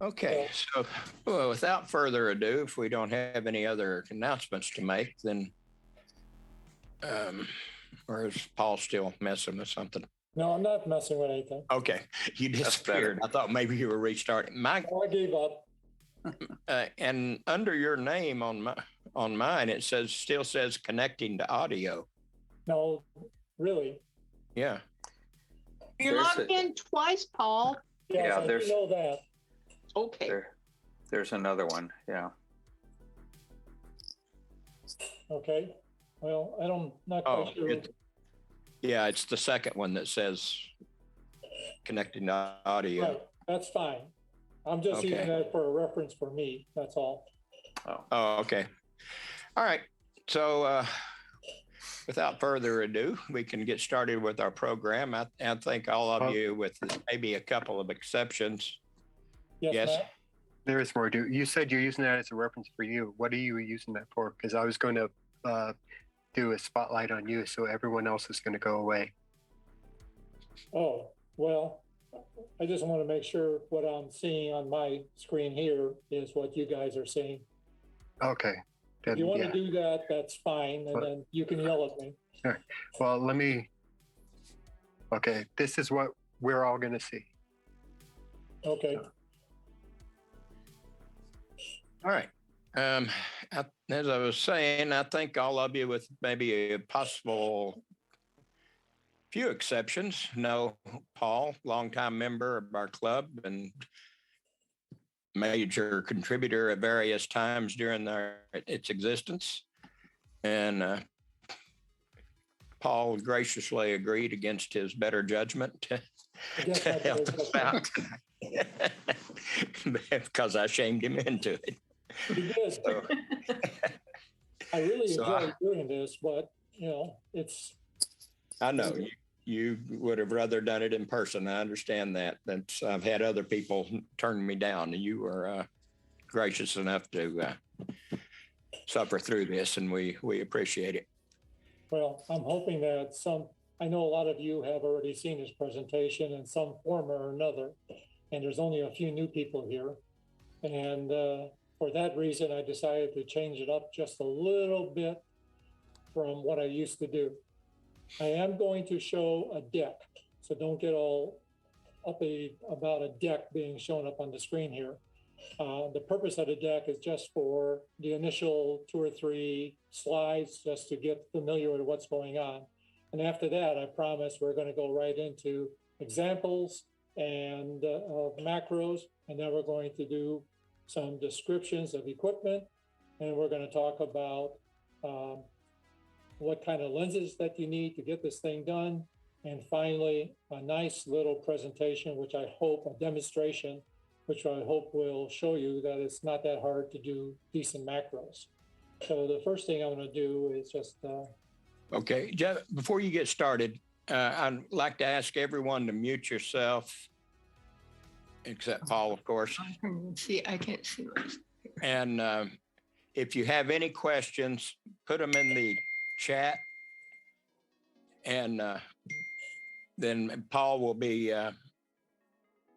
Okay, so well, without further ado, if we don't have any other announcements to make, then, or is Paul still messing with something? No, I'm not messing with anything. Okay, you disappeared. I thought maybe you were restarting. Mike, I gave up. and under your name on mine, it still says connecting to audio. No, really. Yeah. You're logged in twice, Paul. Yes, Yeah, I do know that. Okay. There's another one. Yeah. Okay. Well, not Oh, quite sure. yeah, it's the second one that says connecting to audio. Right, that's fine. I'm just Okay. using that for a reference for me. That's all. Oh, okay. All right. So, without further ado, we can get started with our program. I think all of you, with maybe a couple of exceptions. Yes, Matt? There is more. You said you're using that as a reference for you. What are you using that for? Because I was going to do a spotlight on you, so everyone else is going to go away. Oh, well, I just want to make sure what I'm seeing on my screen here is what you guys are seeing. Okay. Then, If you want to do that, that's fine, and then you can yell at me. Sure. Well, okay, this is what we're all going to see. Okay. All right. As I was saying, I think all of you, with maybe a possible few exceptions, know Paul, longtime member of our club and major contributor at various times during its existence. And Paul graciously agreed against his better judgment to help us out because I shamed him into it. You did. So, I really enjoy doing this, but it's. I know you would have rather done it in person. I understand that. I've had other people turn me down, and you were gracious enough to suffer through this, and we appreciate it. Well, I'm hoping that I know a lot of you have already seen this presentation in some form or another, and there's only a few new people here. And for that reason, I decided to change it up just a little bit from what I used to do. I am going to show a deck, so don't get all uppy about a deck being shown up on the screen here. The purpose of the deck is just for the initial 2 or 3 slides, just to get familiar with what's going on. And after that, I promise we're going to go right into examples and of macros, and then we're going to do some descriptions of equipment, and we're going to talk about what kind of lenses that you need to get this thing done. And finally, a nice little presentation, a demonstration, which I hope will show you that it's not that hard to do decent macros. So the first thing I'm going to do is just... Okay, Jeff, before you get started, I'd like to ask everyone to mute yourself, except Paul, of course. I can't see what. And if you have any questions, put them in the chat, and then Paul will be,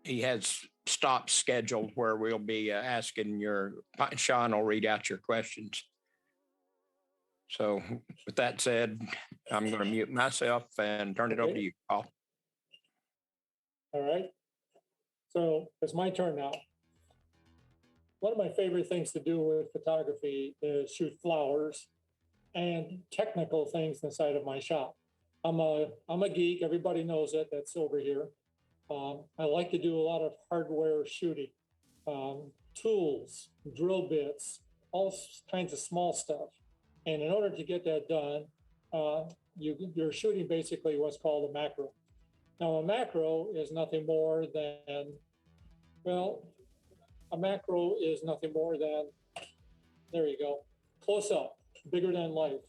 he has stops scheduled where we'll be asking Sean will read out your questions. So with that said, I'm going to mute myself and turn it over to you, Paul. All right. So it's my turn now. One of my favorite things to do with photography is shoot flowers and technical things inside of my shop. I'm a geek. Everybody knows it. That's over here. I like to do a lot of hardware shooting, tools, drill bits, all kinds of small stuff. And in order to get that done, you're shooting basically what's called a macro. Now, a macro is nothing more than, there you go, close up, bigger than life.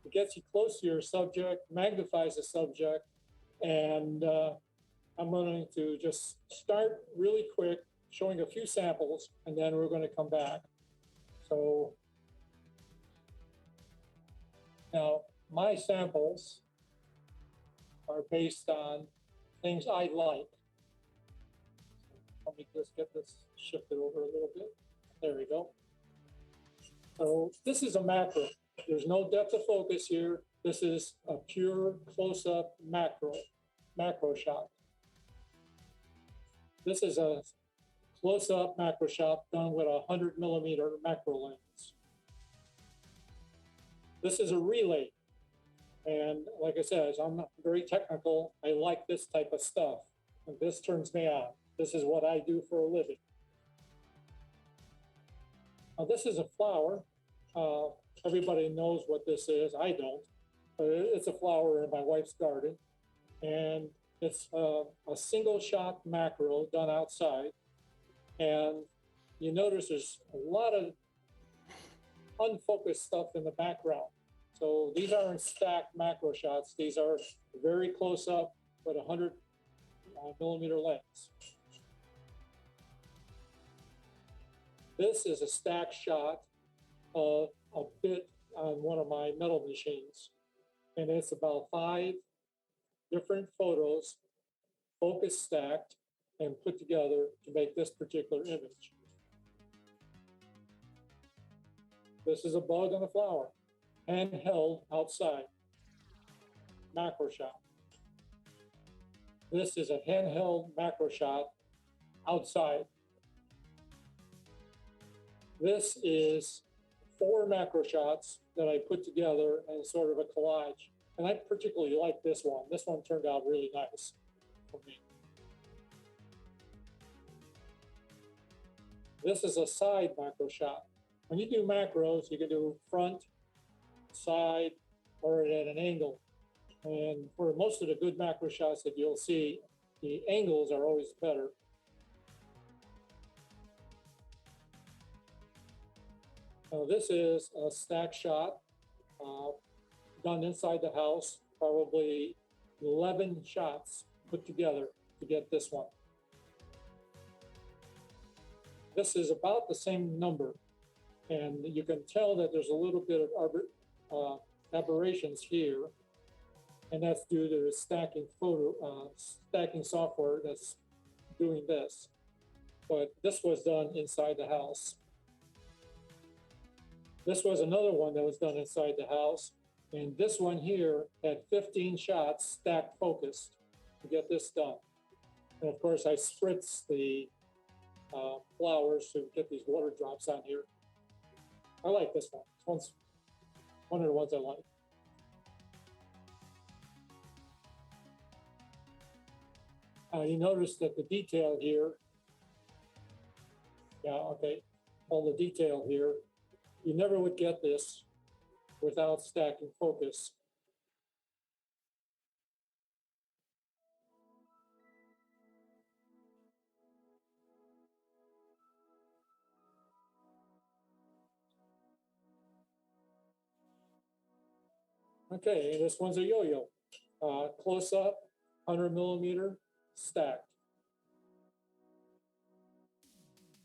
It gets you close to your subject, magnifies the subject, and I'm going to just start really quick, showing a few samples, and then we're going to come back. So now my samples are based on things I like. Let me just get this shifted over a little bit. There we go. So this is a macro. There's no depth of focus here. This is a pure close-up macro shot. This is a close-up macro shot done with a 100mm macro lens. This is a relay. And like I said, I'm not very technical. I like this type of stuff. And this turns me on. This is what I do for a living. Now, this is a flower. Everybody knows what this is. I don't. But it's a flower in my wife's garden. And it's a single shot macro done outside. And you notice there's a lot of unfocused stuff in the background. So these aren't stacked macro shots. These are very close up with a 100mm lens. This is a stack shot of a bit on one of my metal machines. And it's about 5 different photos, focus stacked and put together to make this particular image. This is a bug on a flower, handheld outside, macro shot. This is a handheld macro shot outside. This is 4 macro shots that I put together in sort of a collage. And I particularly like this one. This one turned out really nice for me. This is a side macro shot. When you do macros, you can do front, side, or at an angle. And for most of the good macro shots that you'll see, the angles are always better. Now this is a stack shot done inside the house, probably 11 shots put together to get this one. This is about the same number, and you can tell that there's a little bit of aberrations here, and that's due to the stacking software that's doing this. But this was done inside the house. This was another one that was done inside the house. And this one here had 15 shots stacked focused to get this done. And of course, I spritz the flowers to get these water drops on here. I like this one. This one's one of the ones I like. You notice that the detail here, all the detail here, you never would get this without stacking focus. Okay, this one's a yo-yo. Close up, 100mm stacked.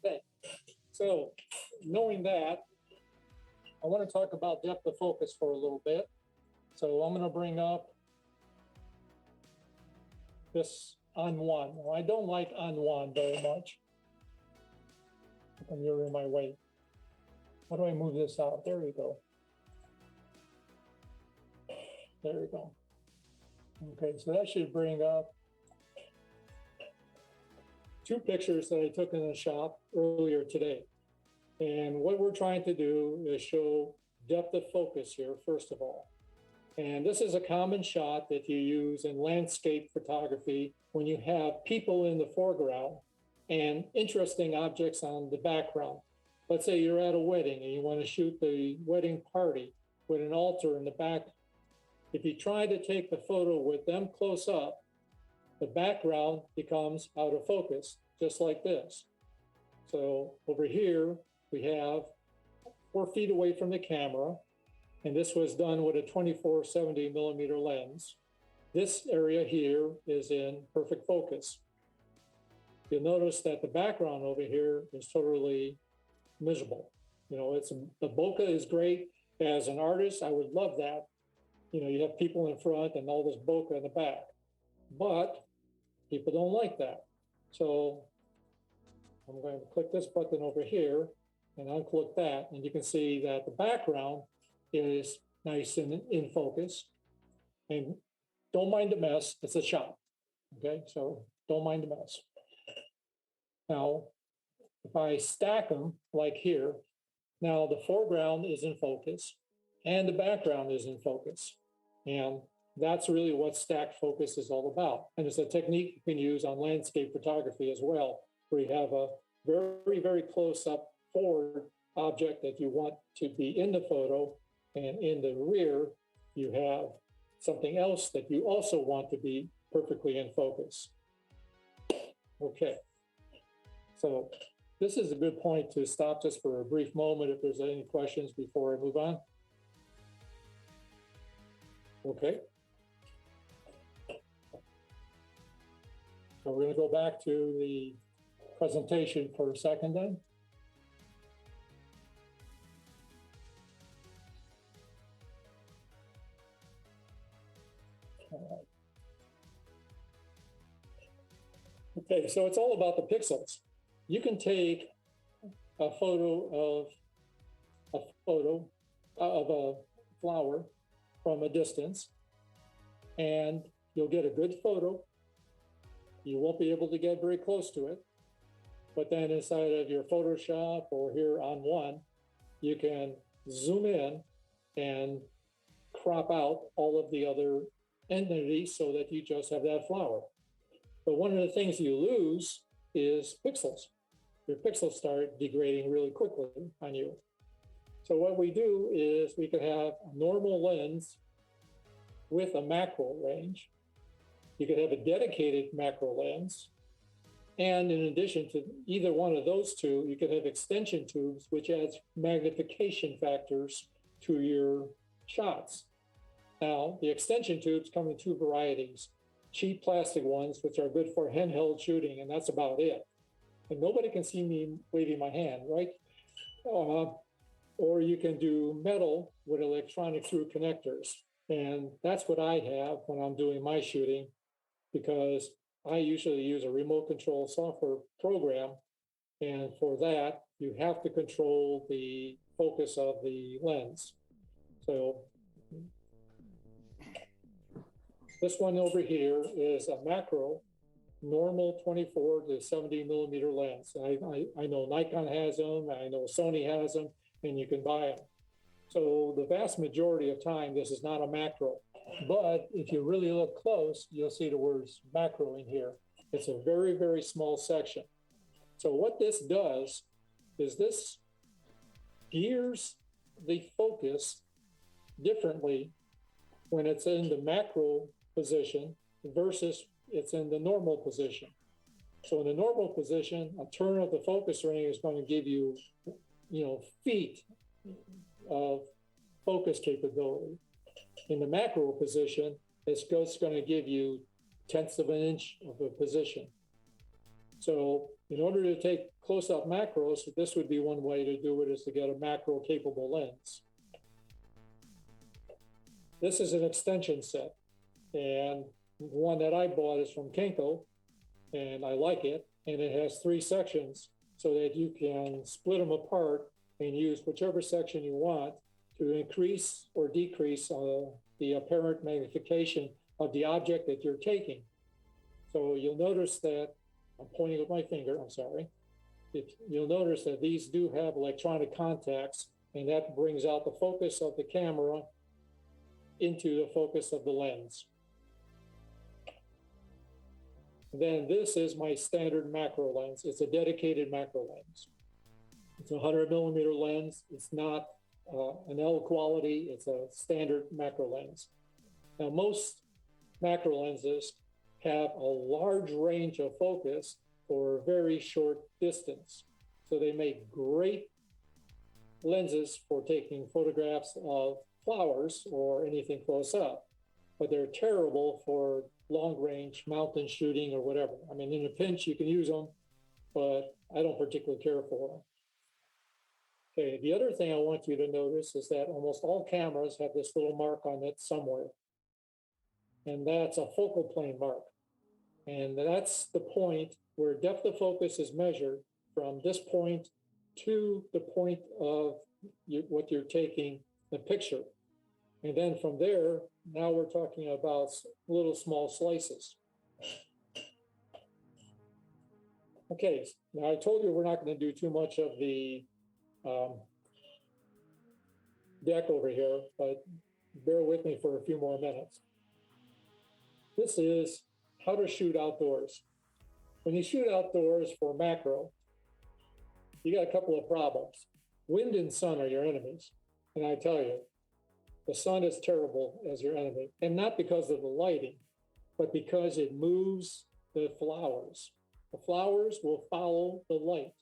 Okay, so knowing that, I want to talk about depth of focus for a little bit. So I'm going to bring up this on one. Well, I don't like on one very much. And you're in my way. How do I move this out? There we go. There we go. Okay, so that should bring up 2 pictures that I took in the shop earlier today. And what we're trying to do is show depth of focus here, first of all. And this is a common shot that you use in landscape photography when you have people in the foreground and interesting objects on the background. Let's say you're at a wedding and you want to shoot the wedding party with an altar in the back. If you try to take the photo with them close up, the background becomes out of focus, just like this. So over here, we have 4 feet away from the camera, and this was done with a 24-70mm lens. This area here is in perfect focus. You'll notice that the background over here is totally miserable. You know, the bokeh is great. As an artist, I would love that. You know, you have people in front and all this bokeh in the back, but people don't like that. So I'm going to click this button over here and unclick that, and you can see that the background is nice and in focus. And don't mind the mess, it's a shot. Okay, so don't mind the mess. Now, if I stack them like here, now the foreground is in focus and the background is in focus. And that's really what stacked focus is all about. And it's a technique you can use on landscape photography as well, where you have a very, very close up forward object that you want to be in the photo. And in the rear, you have something else that you also want to be perfectly in focus. Okay. So this is a good point to stop just for a brief moment if there's any questions before I move on. Okay. So we're going to go back to the presentation for a second then. Okay, so it's all about the pixels. You can take a photo of a flower from a distance, and you'll get a good photo. You won't be able to get very close to it, but then inside of your Photoshop or here on one, you can zoom in and crop out all of the other entities so that you just have that flower. But one of the things you lose is pixels. Your pixels start degrading really quickly on you. So what we do is we could have a normal lens with a macro range. You could have a dedicated macro lens. And in addition to either one of those two, you could have extension tubes, which adds magnification factors to your shots. Now, the extension tubes come in two varieties. Cheap plastic ones, which are good for handheld shooting, and that's about it. And nobody can see me waving my hand, right? Or you can do metal with electronic through connectors. And that's what I have when I'm doing my shooting, because I usually use a remote control software program. And for that, you have to control the focus of the lens. So this one over here is a macro, normal 24 to 70 millimeter lens. I know Nikon has them, I know Sony has them, and you can buy them. So the vast majority of time, this is not a macro. But if you really look close, you'll see the words macro in here. It's a very, very small section. So what this does is this gears the focus differently when it's in the macro position versus it's in the normal position. So in the normal position, a turn of the focus ring is going to give you, feet of focus capability. In the macro position, it's just going to give you tenths of an inch of a position. So in order to take close-up macros, this would be one way to do it, is to get a macro capable lens. This is an extension set, and one that I bought is from Kenko, and I like it. And it has 3 sections so that you can split them apart and use whichever section you want to increase or decrease the apparent magnification of the object that you're taking. So you'll notice that, I'm pointing with my finger, I'm sorry. You'll notice that these do have electronic contacts, and that brings out the focus of the camera into the focus of the lens. Then this is my standard macro lens. It's a dedicated macro lens. It's a 100 millimeter lens. It's not an L quality. It's a standard macro lens. Now, most macro lenses have a large range of focus for a very short distance. So they make great lenses for taking photographs of flowers or anything close up, but they're terrible for long range mountain shooting or whatever. I mean, in a pinch, you can use them, but I don't particularly care for them. Okay, the other thing I want you to notice is that almost all cameras have this little mark on it somewhere. And that's a focal plane mark. And that's the point where depth of focus is measured from this point to the point of what you're taking the picture. And then from there, now we're talking about little small slices. Okay, now I told you we're not going to do too much of the deck over here, but bear with me for a few more minutes. This is how to shoot outdoors. When you shoot outdoors for macro, you got a couple of problems. Wind and sun are your enemies. And I tell you, the sun is terrible as your enemy. And not because of the lighting, but because it moves the flowers. The flowers will follow the light.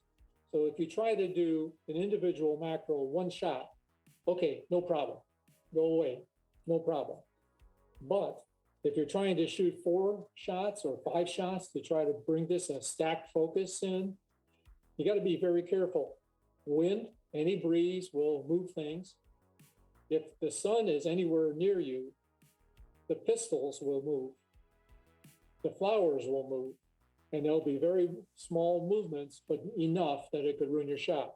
So if you try to do an individual macro one shot, okay, no problem. Go away, no problem. But if you're trying to shoot 4 shots or 5 shots to try to bring this a stacked focus in, you got to be very careful. Wind, any breeze will move things. If the sun is anywhere near you, the pistils will move. The flowers will move. And there'll be very small movements, but enough that it could ruin your shot.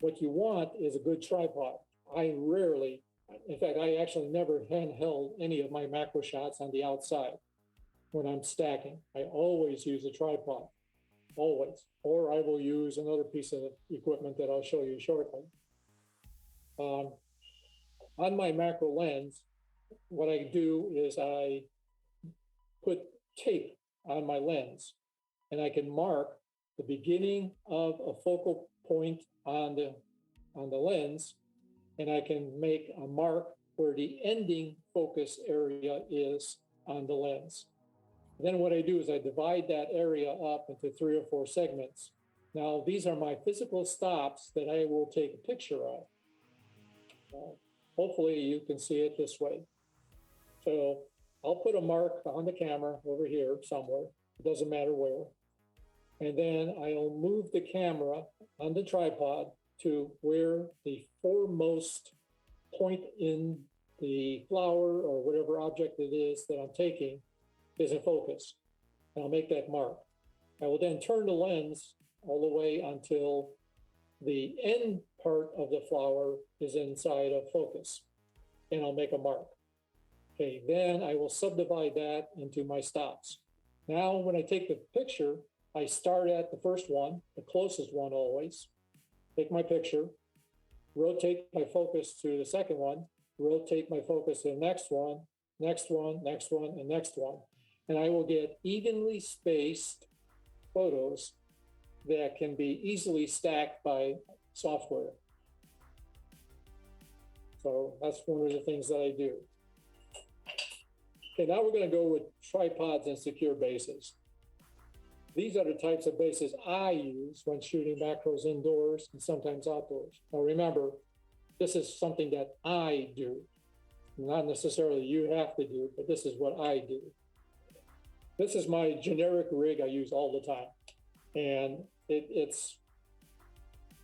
What you want is a good tripod. I rarely, in fact, I actually never handheld any of my macro shots on the outside when I'm stacking. I always use a tripod, always. Or I will use another piece of equipment that I'll show you shortly. On my macro lens, what I do is I put tape on my lens, and I can mark the beginning of a focal point on the lens, and I can make a mark where the ending focus area is on the lens. Then what I do is I divide that area up into 3 or 4 segments. Now, these are my physical stops that I will take a picture of. Hopefully you can see it this way. So I'll put a mark on the camera over here somewhere. It doesn't matter where. And then I'll move the camera on the tripod to where the foremost point in the flower or whatever object it is that I'm taking is in focus. And I'll make that mark. I will then turn the lens all the way until the end part of the flower is inside of focus. And I'll make a mark. Okay, then I will subdivide that into my stops. Now, when I take the picture, I start at the first one, the closest one always, take my picture, rotate my focus to the second one, rotate my focus to the next one, next one, next one, and next one. And I will get evenly spaced photos that can be easily stacked by software. So that's one of the things that I do. Okay, now we're going to go with tripods and secure bases. These are the types of bases I use when shooting macros indoors and sometimes outdoors. Now remember, this is something that I do. Not necessarily you have to do, but this is what I do. This is my generic rig I use all the time. And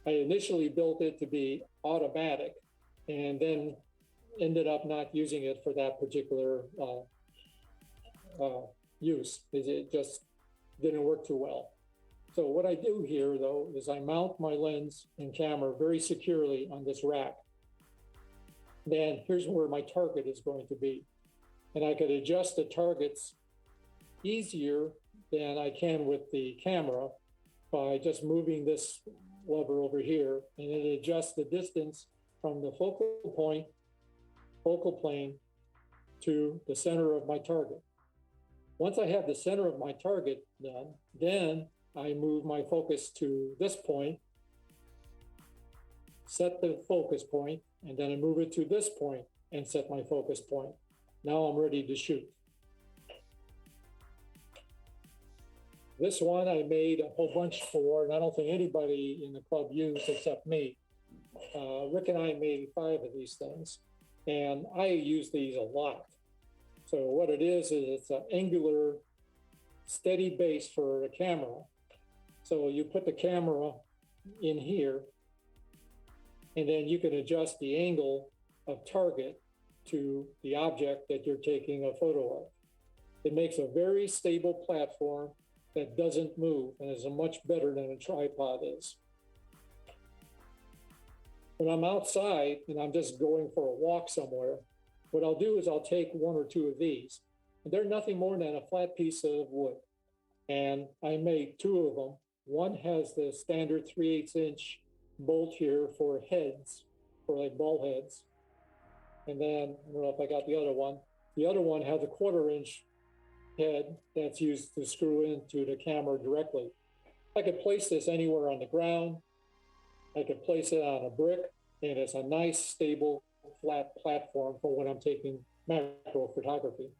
I initially built it to be automatic and then ended up not using it for that particular use. It just didn't work too well. So what I do here though, is I mount my lens and camera very securely on this rack. Then here's where my target is going to be. And I could adjust the targets easier than I can with the camera by just moving this lever over here, and it adjusts the distance from the focal point, focal plane, to the center of my target. Once I have the center of my target done, then I move my focus to this point, set the focus point, and then I move it to this point and set my focus point. Now I'm ready to shoot. This one I made a whole bunch for, and I don't think anybody in the club used except me. Rick and I made 5 of these things, and I use these a lot. So what it is it's an angular, steady base for the camera. So you put the camera in here, and then you can adjust the angle of target to the object that you're taking a photo of. It makes a very stable platform. that doesn't move and is much better than a tripod is. When I'm outside and I'm just going for a walk somewhere, what I'll do is I'll take one or two of these. They're nothing more than a flat piece of wood. And I made two of them. One has the standard 3/8 inch bolt here for heads, for like ball heads. And then, I don't know if I got the other one. The other one has a 1/4 inch head that's used to screw into the camera directly. I could place this anywhere on the ground. I could place it on a brick, and it's a nice, stable, flat platform for when I'm taking macro photography.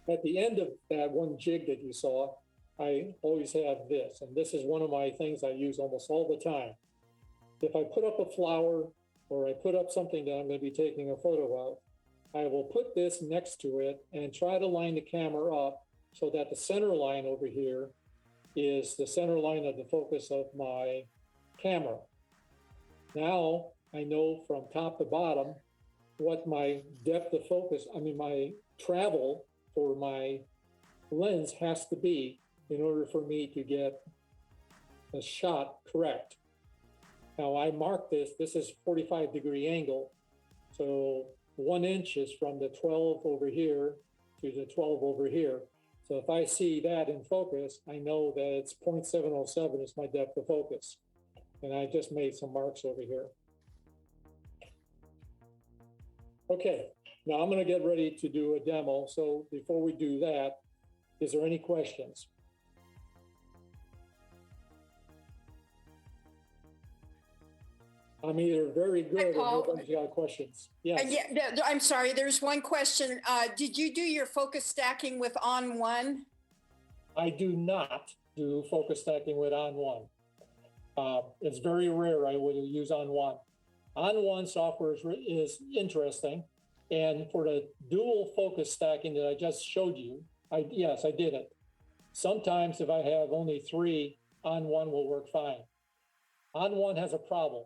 At the end of that one jig that you saw, I always have this, and this is one of my things I use almost all the time. If I put up a flower or I put up something that I'm going to be taking a photo of, I will put this next to it and try to line the camera up so that the center line over here is the center line of the focus of my camera. Now I know from top to bottom what my depth of focus, my travel for my lens has to be in order for me to get the shot correct. Now I mark this is 45-degree angle. So 1 inch is from the 12 over here to the 12 over here. So if I see that in focus, I know that it's 0.707 is my depth of focus. And I just made some marks over here. Okay, now I'm gonna get ready to do a demo. So before we do that, is there any questions? I'm either very good or Paul. nobody's got questions. Yes. I'm sorry, there's one question. Did you do your focus stacking with on one? I do not do focus stacking with on one. It's very rare I would use on one. On one software is interesting. And for the dual focus stacking that I just showed you, yes, I did it. Sometimes if I have only 3, on one will work fine. On one has a problem.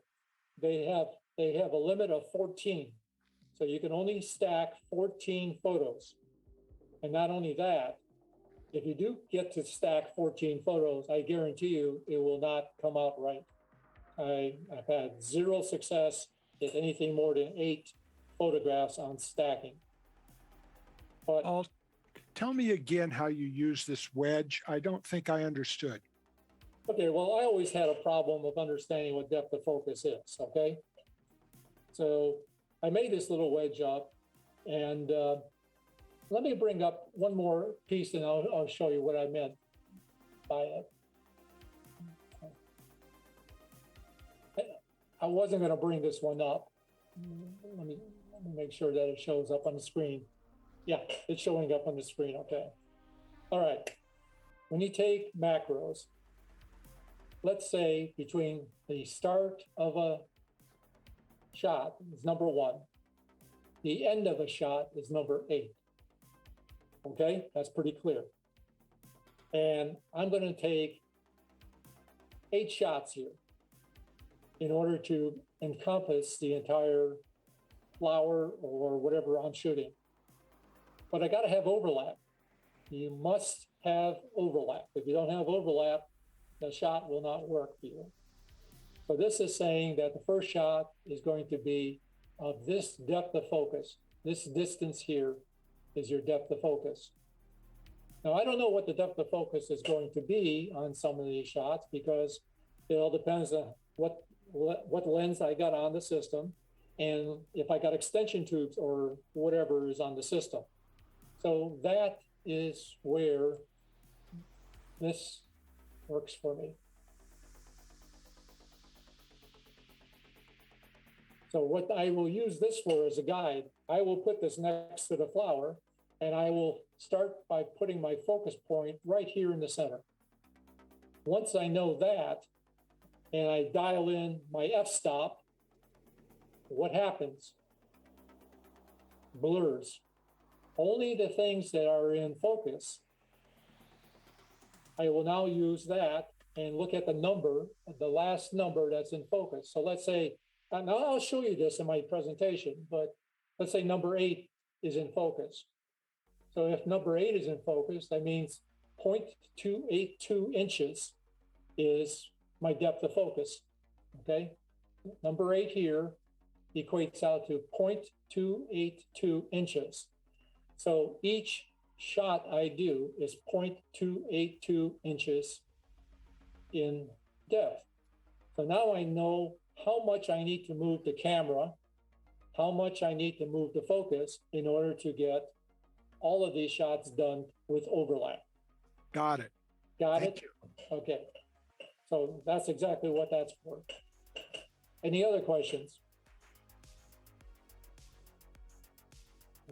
They have a limit of 14. So you can only stack 14 photos. And not only that, if you do get to stack 14 photos, I guarantee you it will not come out right. I've had 0 success with anything more than 8 photographs on stacking. But Paul, tell me again how you use this wedge. I don't think I understood. okay, well, I always had a problem of understanding what depth of focus is, okay? So I made this little wedge up, and let me bring up one more piece and I'll show you what I meant by it. I wasn't gonna bring this one up. Let me make sure that it shows up on the screen. Yeah, it's showing up on the screen, okay. All right, when you take macros, let's say between the start of a shot is number 1, the end of a shot is number 8. Okay, that's pretty clear. And I'm going to take 8 shots here in order to encompass the entire flower or whatever I'm shooting. But I got to have overlap. You must have overlap. If you don't have overlap, the shot will not work for you. So this is saying that the first shot is going to be of this depth of focus. This distance here is your depth of focus. Now, I don't know what the depth of focus is going to be on some of these shots because it all depends on what lens I got on the system and if I got extension tubes or whatever is on the system. So that is where this works for me. So what I will use this for as a guide, I will put this next to the flower and I will start by putting my focus point right here in the center. Once I know that and I dial in my f-stop, what happens? Blurs. Only the things that are in focus, I will now use that and look at the number, the last number that's in focus. So let's say, and I'll show you this in my presentation, but let's say number 8 is in focus. So if number 8 is in focus, that means 0.282 inches is my depth of focus, okay? Number 8 here equates out to 0.282 inches. So each shot I do is 0.282 inches in depth. So now I know how much I need to move the camera, how much I need to move the focus in order to get all of these shots done with overlap. Got it. Got Thank it? Okay. So that's exactly what that's for. Any other questions?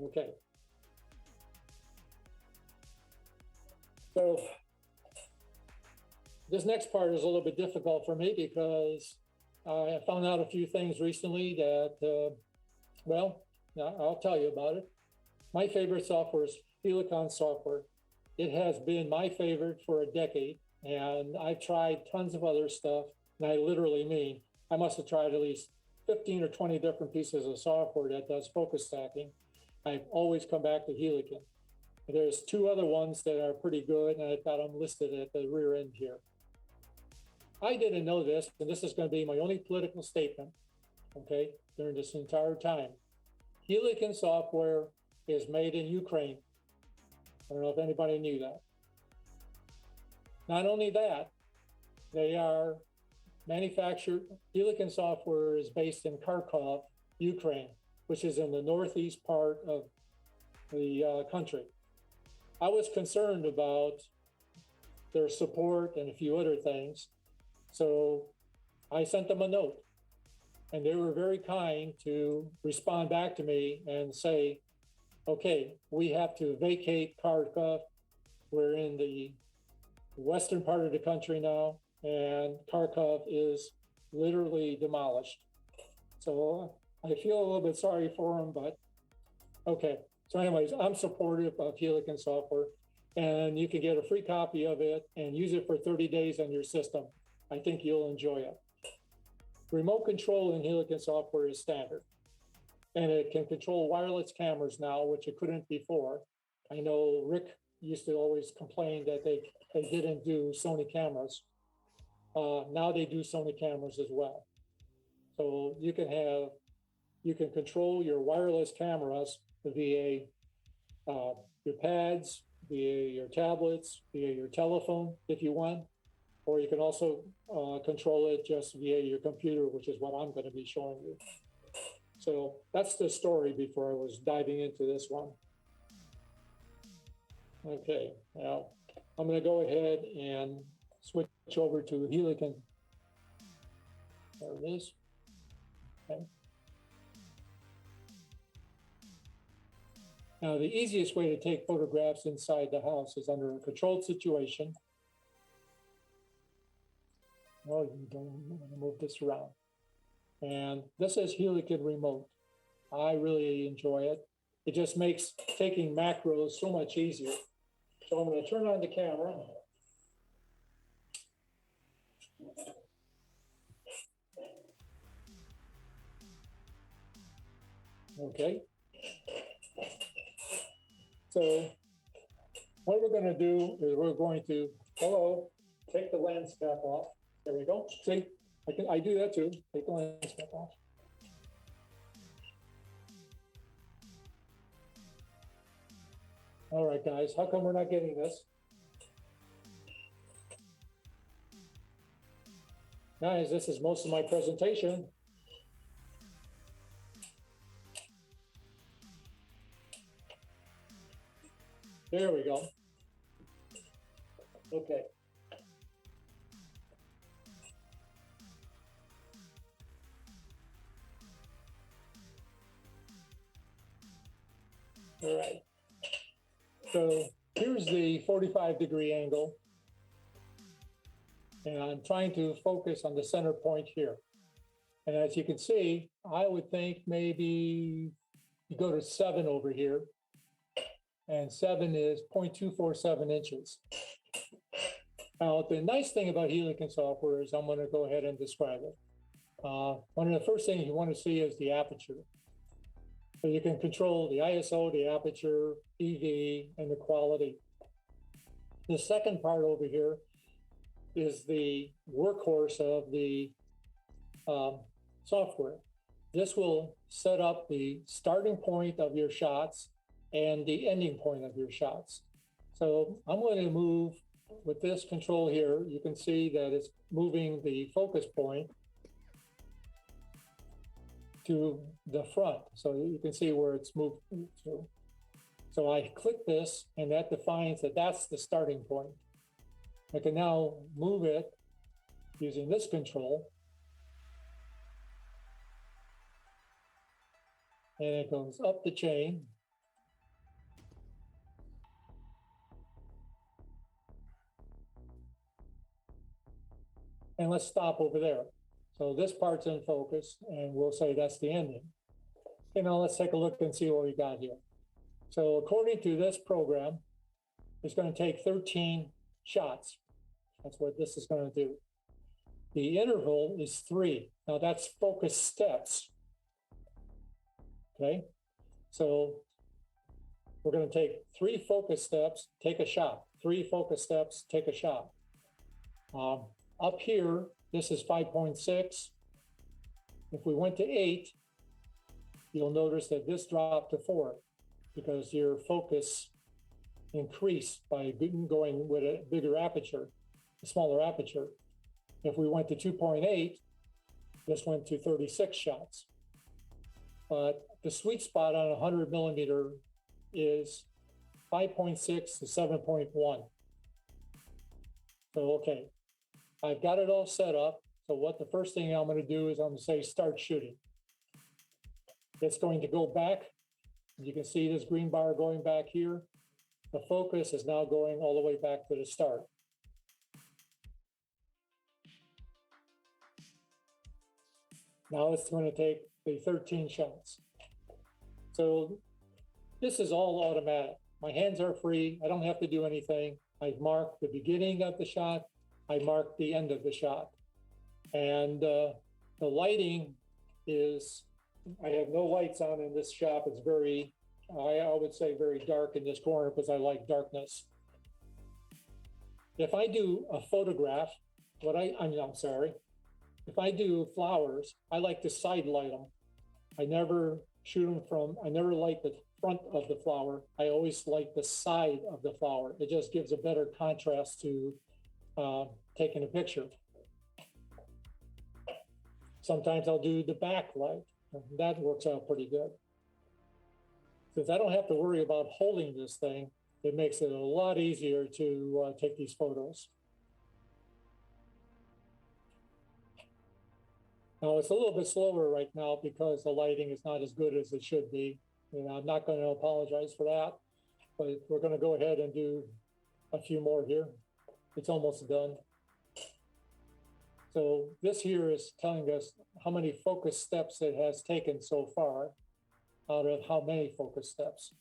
Okay. So this next part is a little bit difficult for me because I found out a few things recently that, well, I'll tell you about it. My favorite software is Helicon software. It has been my favorite for a decade, and I've tried tons of other stuff, and I literally mean I must have tried at least 15 or 20 different pieces of software that does focus stacking. I've always come back to Helicon. There's 2 other ones that are pretty good, and I've got them listed at the rear end here. I didn't know this, and this is going to be my only political statement, okay, during this entire time. Helicon software is made in Ukraine. I don't know if anybody knew that. Not only that, they are manufactured, Helicon software is based in Kharkov, Ukraine, which is in the northeast part of the country. I was concerned about their support and a few other things. So I sent them a note, and they were very kind to respond back to me and say, okay, we have to vacate Kharkov. We're in the western part of the country now, and Kharkov is literally demolished. So I feel a little bit sorry for them, but okay. So anyways, I'm supportive of Helicon software, and you can get a free copy of it and use it for 30 days on your system. I think you'll enjoy it. Remote control in Helicon software is standard, and it can control wireless cameras now, which it couldn't before. I know Rick used to always complain that they didn't do Sony cameras. Now they do Sony cameras as well. So you can control your wireless cameras via your pads, via your tablets, via your telephone if you want, or you can also control it just via your computer, which is what I'm going to be showing you. So that's the story before I was diving into this one. Okay, now I'm going to go ahead and switch over to Helicon. There it is. Okay. Now, the easiest way to take photographs inside the house is under a controlled situation. Oh, you don't want to move this around. And this is Helicon Remote. I really enjoy it. It just makes taking macros so much easier. So I'm going to turn on the camera. Okay. So what we're going to do is we're going to, take the lens cap off. There we go. See, I do that too. Take the lens cap off. All right, guys, how come we're not getting this? Guys, this is most of my presentation. There we go. Okay. All right. So here's the 45-degree angle. And I'm trying to focus on the center point here. And as you can see, I would think maybe you go to 7 over here. And 7 is 0.247 inches. Now, the nice thing about Helicon software is I'm going to go ahead and describe it. One of the first things you want to see is the aperture. So you can control the ISO, the aperture, EV, and the quality. The second part over here is the workhorse of the software. This will set up the starting point of your shots and the ending point of your shots. So I'm going to move with this control here. You can see that it's moving the focus point to the front. So you can see where it's moved to. So I click this and that defines that that's the starting point. I can now move it using this control. And it goes up the chain. And let's stop over there. So this part's in focus and we'll say that's the ending. You know, let's take a look and see what we got here. So according to this program, it's going to take 13 shots. That's what this is going to do. The interval is 3. Now that's focus steps. Okay, so we're going to take 3 focus steps, take a shot. 3 focus steps, take a shot. Up here, this is 5.6. If we went to 8, you'll notice that this dropped to 4 because your focus increased by going with a bigger aperture, a smaller aperture. If we went to 2.8, this went to 36 shots. But the sweet spot on a 100 millimeter is 5.6 to 7.1. So, okay, I've got it all set up. So what the first thing I'm going to do is I'm going to say start shooting. It's going to go back. You can see this green bar going back here. The focus is now going all the way back to the start. Now it's going to take the 13 shots. So this is all automatic. My hands are free. I don't have to do anything. I've marked the beginning of the shot. I marked the end of the shot. And the lighting is, I have no lights on in this shop. It's very, I would say very dark in this corner because I like darkness. If I do a photograph, I'm sorry. If I do flowers, I like to side light them. I never shoot them from, I never light the front of the flower. I always light the side of the flower. It just gives a better contrast to taking a picture. Sometimes I'll do the backlight. That works out pretty good. Since I don't have to worry about holding this thing, it makes it a lot easier to take these photos. Now it's a little bit slower right now because the lighting is not as good as it should be. You know, I'm not going to apologize for that, but we're going to go ahead and do a few more here. It's almost done. So this here is telling us how many focus steps it has taken so far out of how many focus steps.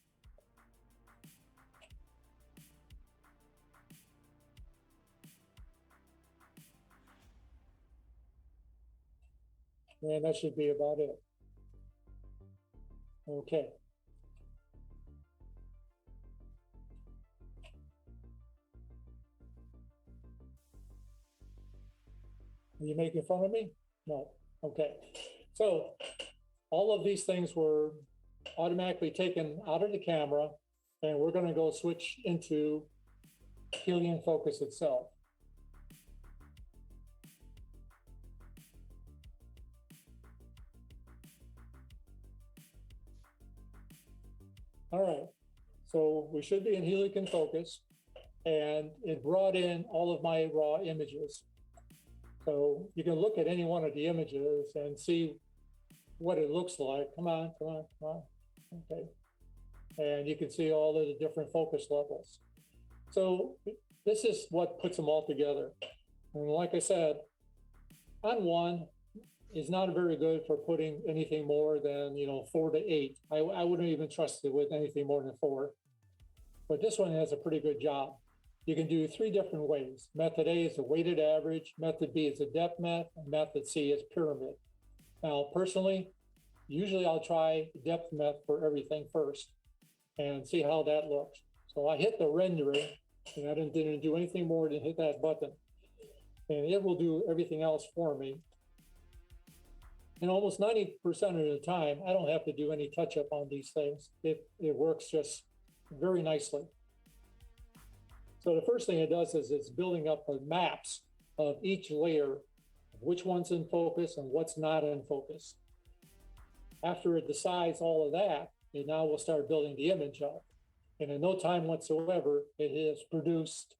And that should be about it. Okay. Are you making fun of me? No. Okay. So all of these things were automatically taken out of the camera, and we're going to go switch into helium focus itself. All right, so we should be in helium focus, and it brought in all of my raw images. So you can look at any one of the images and see what it looks like. Come on, come on, come on. Okay. And you can see all of the different focus levels. So this is what puts them all together. And like I said, on one is not very good for putting anything more than, 4 to 8. I wouldn't even trust it with anything more than 4. But this one has a pretty good job. You can do 3 different ways. Method A is a weighted average. Method B is a depth method. And method C is pyramid. Now, personally, usually I'll try depth map for everything first and see how that looks. So I hit the rendering, and I didn't do anything more than hit that button. And it will do everything else for me. And almost 90% of the time, I don't have to do any touch up on these things. It works just very nicely. So the first thing it does is it's building up the maps of each layer, which one's in focus and what's not in focus. After it decides all of that, it now will start building the image up. And in no time whatsoever, it has produced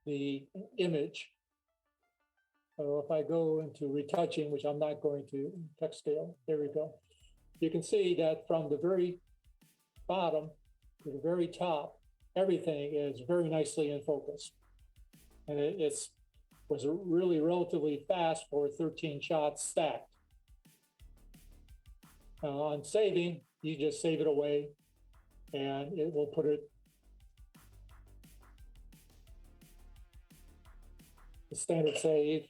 the image. So if I go into retouching, which I'm not going to, text scale, there we go. You can see that from the very bottom to the very top, everything is very nicely in focus. And it was really relatively fast for 13 shots stacked. On saving, you just save it away and it will put it the standard save,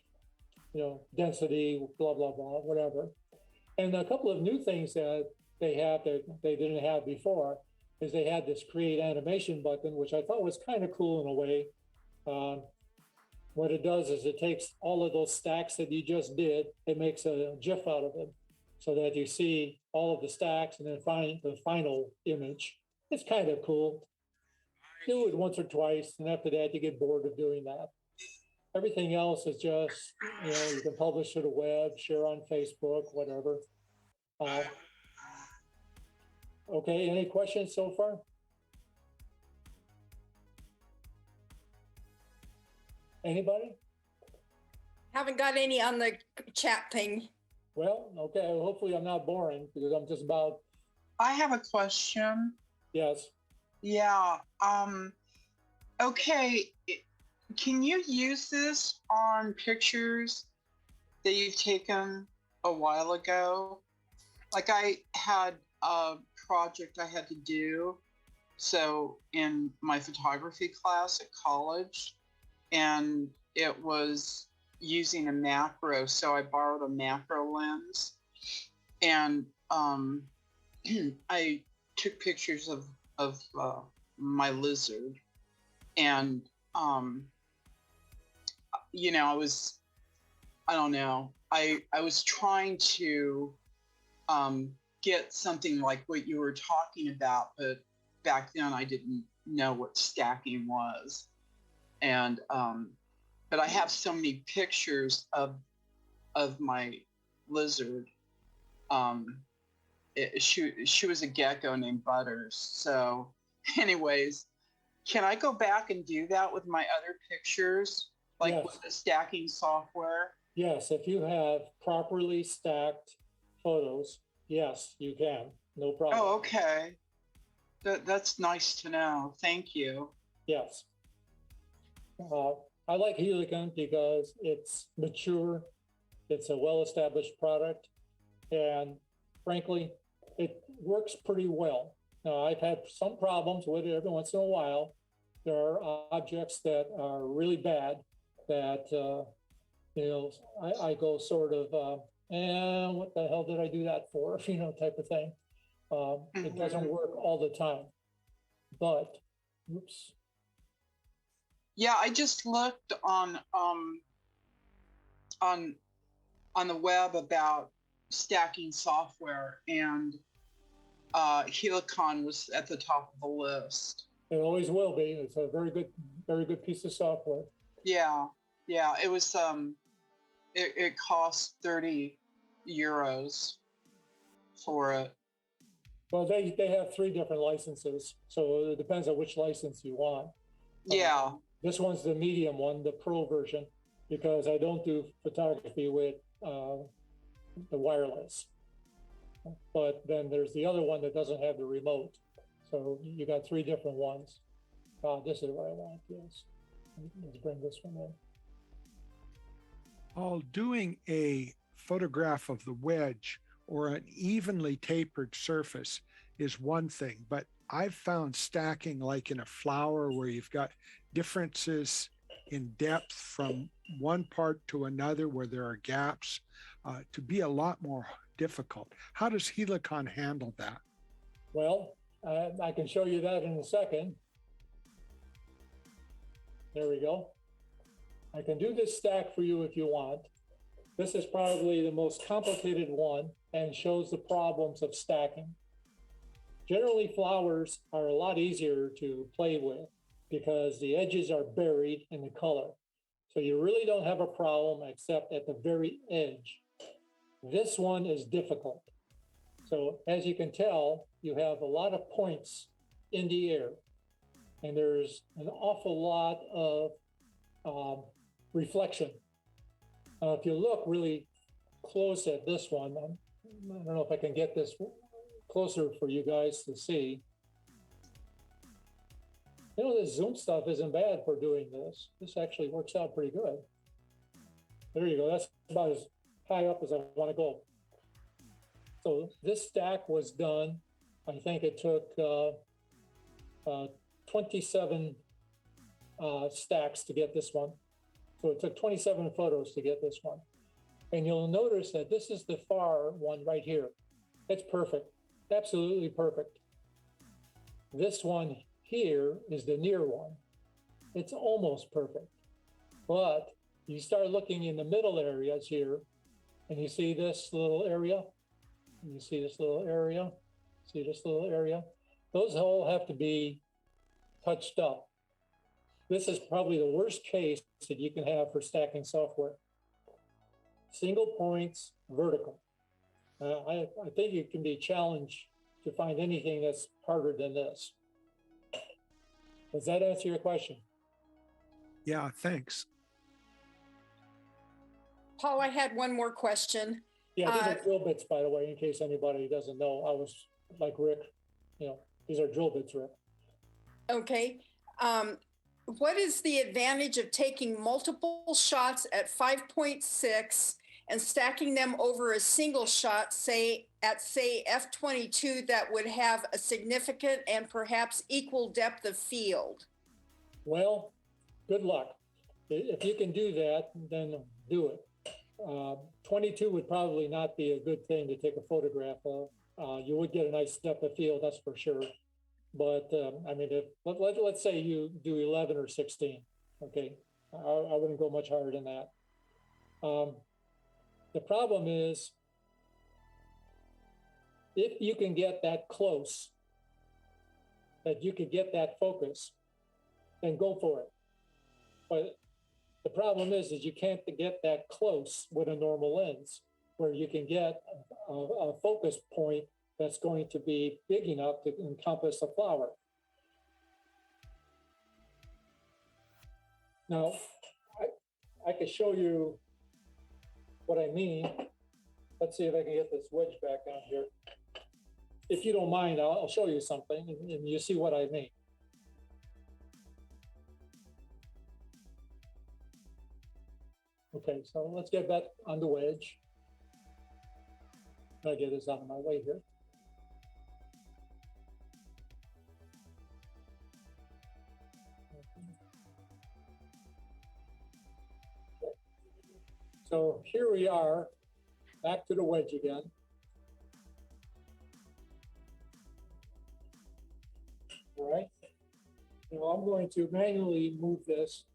density, blah, blah, blah, whatever. And a couple of new things that they have that they didn't have before is they had this create animation button, which I thought was kind of cool in a way. What it does is it takes all of those stacks that you just did, it makes a GIF out of it so that you see all of the stacks and then find the final image. It's kind of cool. Do it once or twice, and after that, you get bored of doing that. Everything else is just, you can publish to the web, share on Facebook, whatever. Okay, any questions so far? Anybody? Haven't got any on the chat thing. Well, okay, hopefully I'm not boring because I'm just about, I have a question. yes. Yeah. Okay. Can you use this on pictures that you've taken a while ago? Like I had a project I had to do. So in my photography class at college, and it was using a macro. So I borrowed a macro lens and I took pictures of my lizard. And, I was trying to get something like what you were talking about, but back then I didn't know what stacking was. And, but I have so many pictures of my lizard. She was a gecko named Butters. So anyways, can I go back and do that with my other pictures, like Yes. with the stacking software? Yes, if you have properly stacked photos, yes, you can, no problem. Oh, okay. That's nice to know. Thank you. Yes. I like Helicon because it's mature, it's a well-established product, and frankly, it works pretty well. Now, I've had some problems with it every once in a while. There are objects that are really bad that, I go sort of, what the hell did I do that for? Type of thing. It doesn't work all the time, but, oops. Yeah, I just looked on the web about stacking software, and Helicon was at the top of the list. It always will be. It's a very good piece of software. Yeah. It was it cost 30 euros for it. Well, they have 3 different licenses, so it depends on which license you want. Yeah. This one's the medium one, the pro version, because I don't do photography with the wireless. But then there's the other one that doesn't have the remote. So you got 3 different ones. This is what I want, yes. Let's bring this one in. Paul, doing a photograph of the wedge or an evenly tapered surface is one thing, but I've found stacking like in a flower where you've got differences in depth from one part to another where there are gaps to be a lot more difficult. How does Helicon handle that? Well, I can show you that in a second. There we go. I can do this stack for you if you want. This is probably the most complicated one and shows the problems of stacking. Generally, flowers are a lot easier to play with because the edges are buried in the color. So you really don't have a problem except at the very edge. This one is difficult. So as you can tell, you have a lot of points in the air, and there's an awful lot of reflection. If you look really close at this one, I don't know if I can get this closer for you guys to see. You know, this zoom stuff isn't bad for doing this. This actually works out pretty good. There you go. That's about as high up as I want to go. So this stack was done. I think it took 27 stacks to get this one. So it took 27 photos to get this one. And you'll notice that this is the far one right here. It's perfect, absolutely perfect. This one here is the near one. It's almost perfect. But you start looking in the middle areas here, and you see this little area, and you see this little area, see this little area. Those all have to be touched up. This is probably the worst case that you can have for stacking software. Single points, vertical. I think you can be challenged to find anything that's harder than this. Does that answer your question? Yeah, thanks. Paul, I had one more question. Yeah, these are drill bits, by the way, in case anybody doesn't know. I was like Rick, you know, these are drill bits, Rick. Okay. What is the advantage of taking multiple shots at 5.6 and stacking them over a single shot, say f22, that would have a significant and perhaps equal depth of field? Well, good luck. If you can do that, then do it. 22 would probably not be a good thing to take a photograph of. You would get a nice depth of field, that's for sure. But I mean, if let's say you do 11 or 16, okay, I wouldn't go much higher than that. The problem is, if you can get that close, that you could get that focus, then go for it. But the problem is you can't get that close with a normal lens, where you can get a focus point that's going to be big enough to encompass a flower. Now, I can show you what I mean. Let's see if I can get this wedge back on here. If you don't mind, I'll show you something and you see what I mean. Okay, so let's get back on the wedge. I'll get this out of my way here. So here we are, back to the wedge again. All right. Now I'm going to manually move this.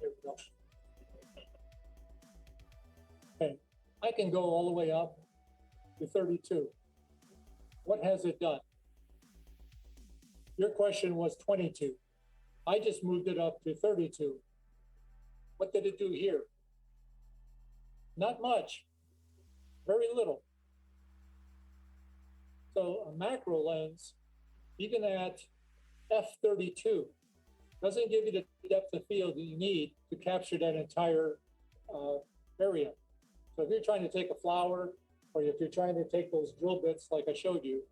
There we go. Okay, I can go all the way up to 32. What has it done? Your question was 22. I just moved it up to 32. What did it do here? Not much, very little. So a macro lens, even at f32, doesn't give you the depth of field that you need to capture that entire area. So if you're trying to take a flower, or if you're trying to take those drill bits like I showed you,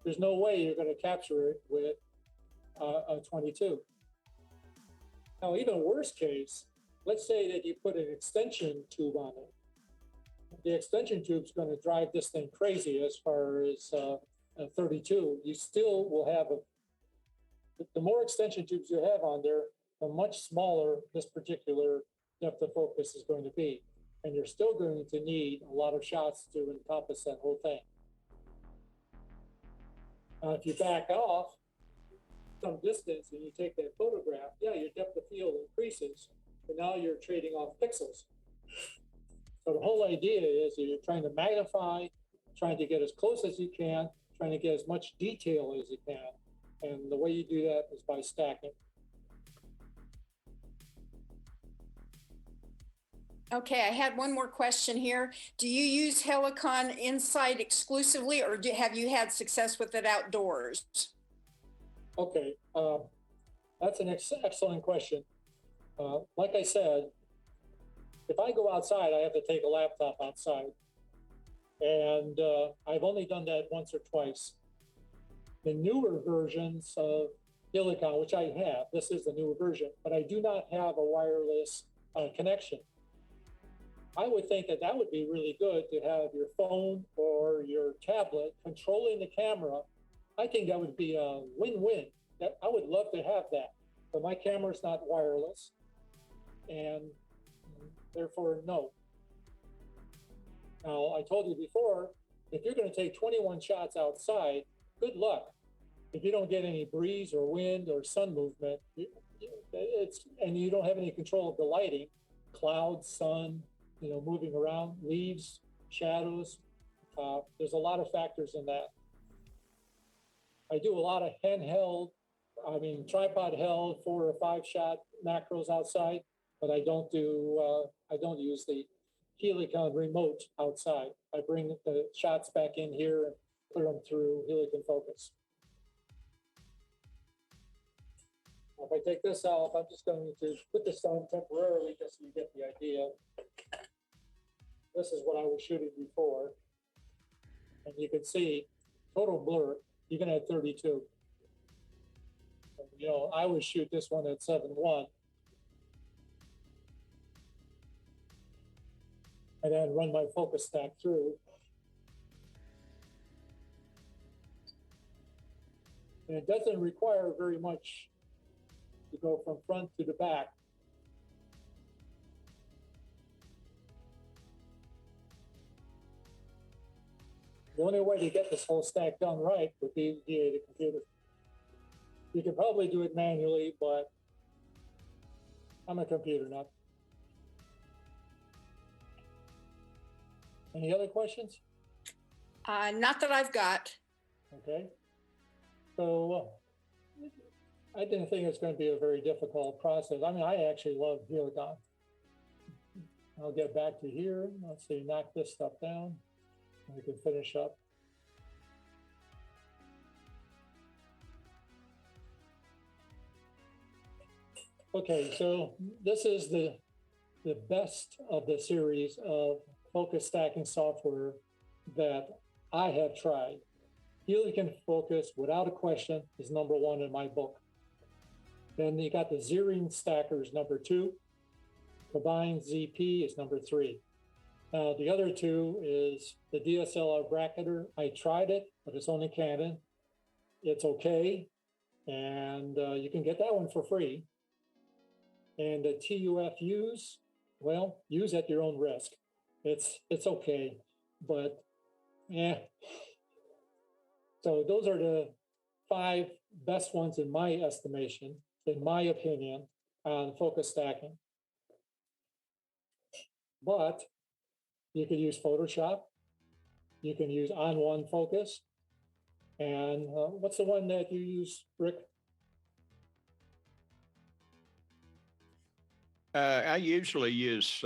there's no way you're going to capture it with a 22. Now, even worst case, let's say that you put an extension tube on it. The extension tube is going to drive this thing crazy as far as 32. You still will have the more extension tubes you have on there, the much smaller this particular depth of focus is going to be. And you're still going to need a lot of shots to encompass that whole thing. Now, if you back off some distance and you take that photograph, yeah, your depth of field increases, but now you're trading off pixels. So the whole idea is that you're trying to magnify, trying to get as close as you can, trying to get as much detail as you can. And the way you do that is by stacking. Okay, I had one more question here. Do you use Helicon inside exclusively, or have you had success with it outdoors? Okay, that's an excellent question. Like I said, if I go outside, I have to take a laptop outside. And I've only done that once or twice. The newer versions of Helicon, which I have, this is the newer version, but I do not have a wireless connection. I would think that that would be really good to have your phone or your tablet controlling the camera. I think that would be a win-win. I would love to have that, but my camera's not wireless, and therefore, no. Now, I told you before, if you're going to take 21 shots outside, good luck. If you don't get any breeze or wind or sun movement, and you don't have any control of the lighting, clouds, sun, moving around, leaves, shadows. There's a lot of factors in that. I do a lot of tripod held 4 or 5 shot macros outside, but I don't use the Helicon remote outside. I bring the shots back in here and put them through Helicon Focus. If I take this off, I'm just going to put this on temporarily just so you get the idea. This is what I was shooting before. And you can see total blur, even at 32. I would shoot this one at 7.1. And then run my focus stack through. And it doesn't require very much to go from front to the back. The only way to get this whole stack done right would be via the computer. You could probably do it manually, but I'm a computer nut. Any other questions? Not that I've got. Okay. So I didn't think it's going to be a very difficult process. I actually love Helicon. I'll get back to here. Let's see, knock this stuff down. And we can finish up. Okay, so this is the best of the series of focus stacking software that I have tried. Helicon Focus, without a question, is number 1 in my book. Then you got the Zeering stackers, number 2. Combined ZP is number 3. Now, the other 2 is the DSLR bracketer. I tried it, but it's only Canon. It's okay. And you can get that one for free. And the TUF well, use at your own risk. It's okay, but yeah. So those are the 5 best ones in my estimation, in my opinion, on focus stacking. But you could use Photoshop. You can use on-one focus. And what's the one that you use, Rick? I usually use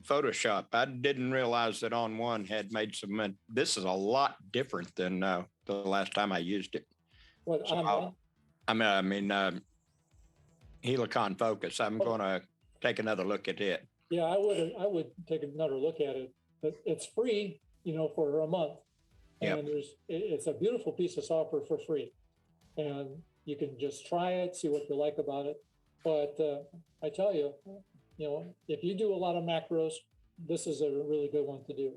Photoshop. I didn't realize that On One had made some. This is a lot different than the last time I used it. What, So On-one? Helicon Focus. I'm going to take another look at it. Yeah, I would take another look at it. But it's free, for a month. Yep. And it's a beautiful piece of software for free. And you can just try it, see what you like about it. But I tell you, if you do a lot of macros, this is a really good one to do.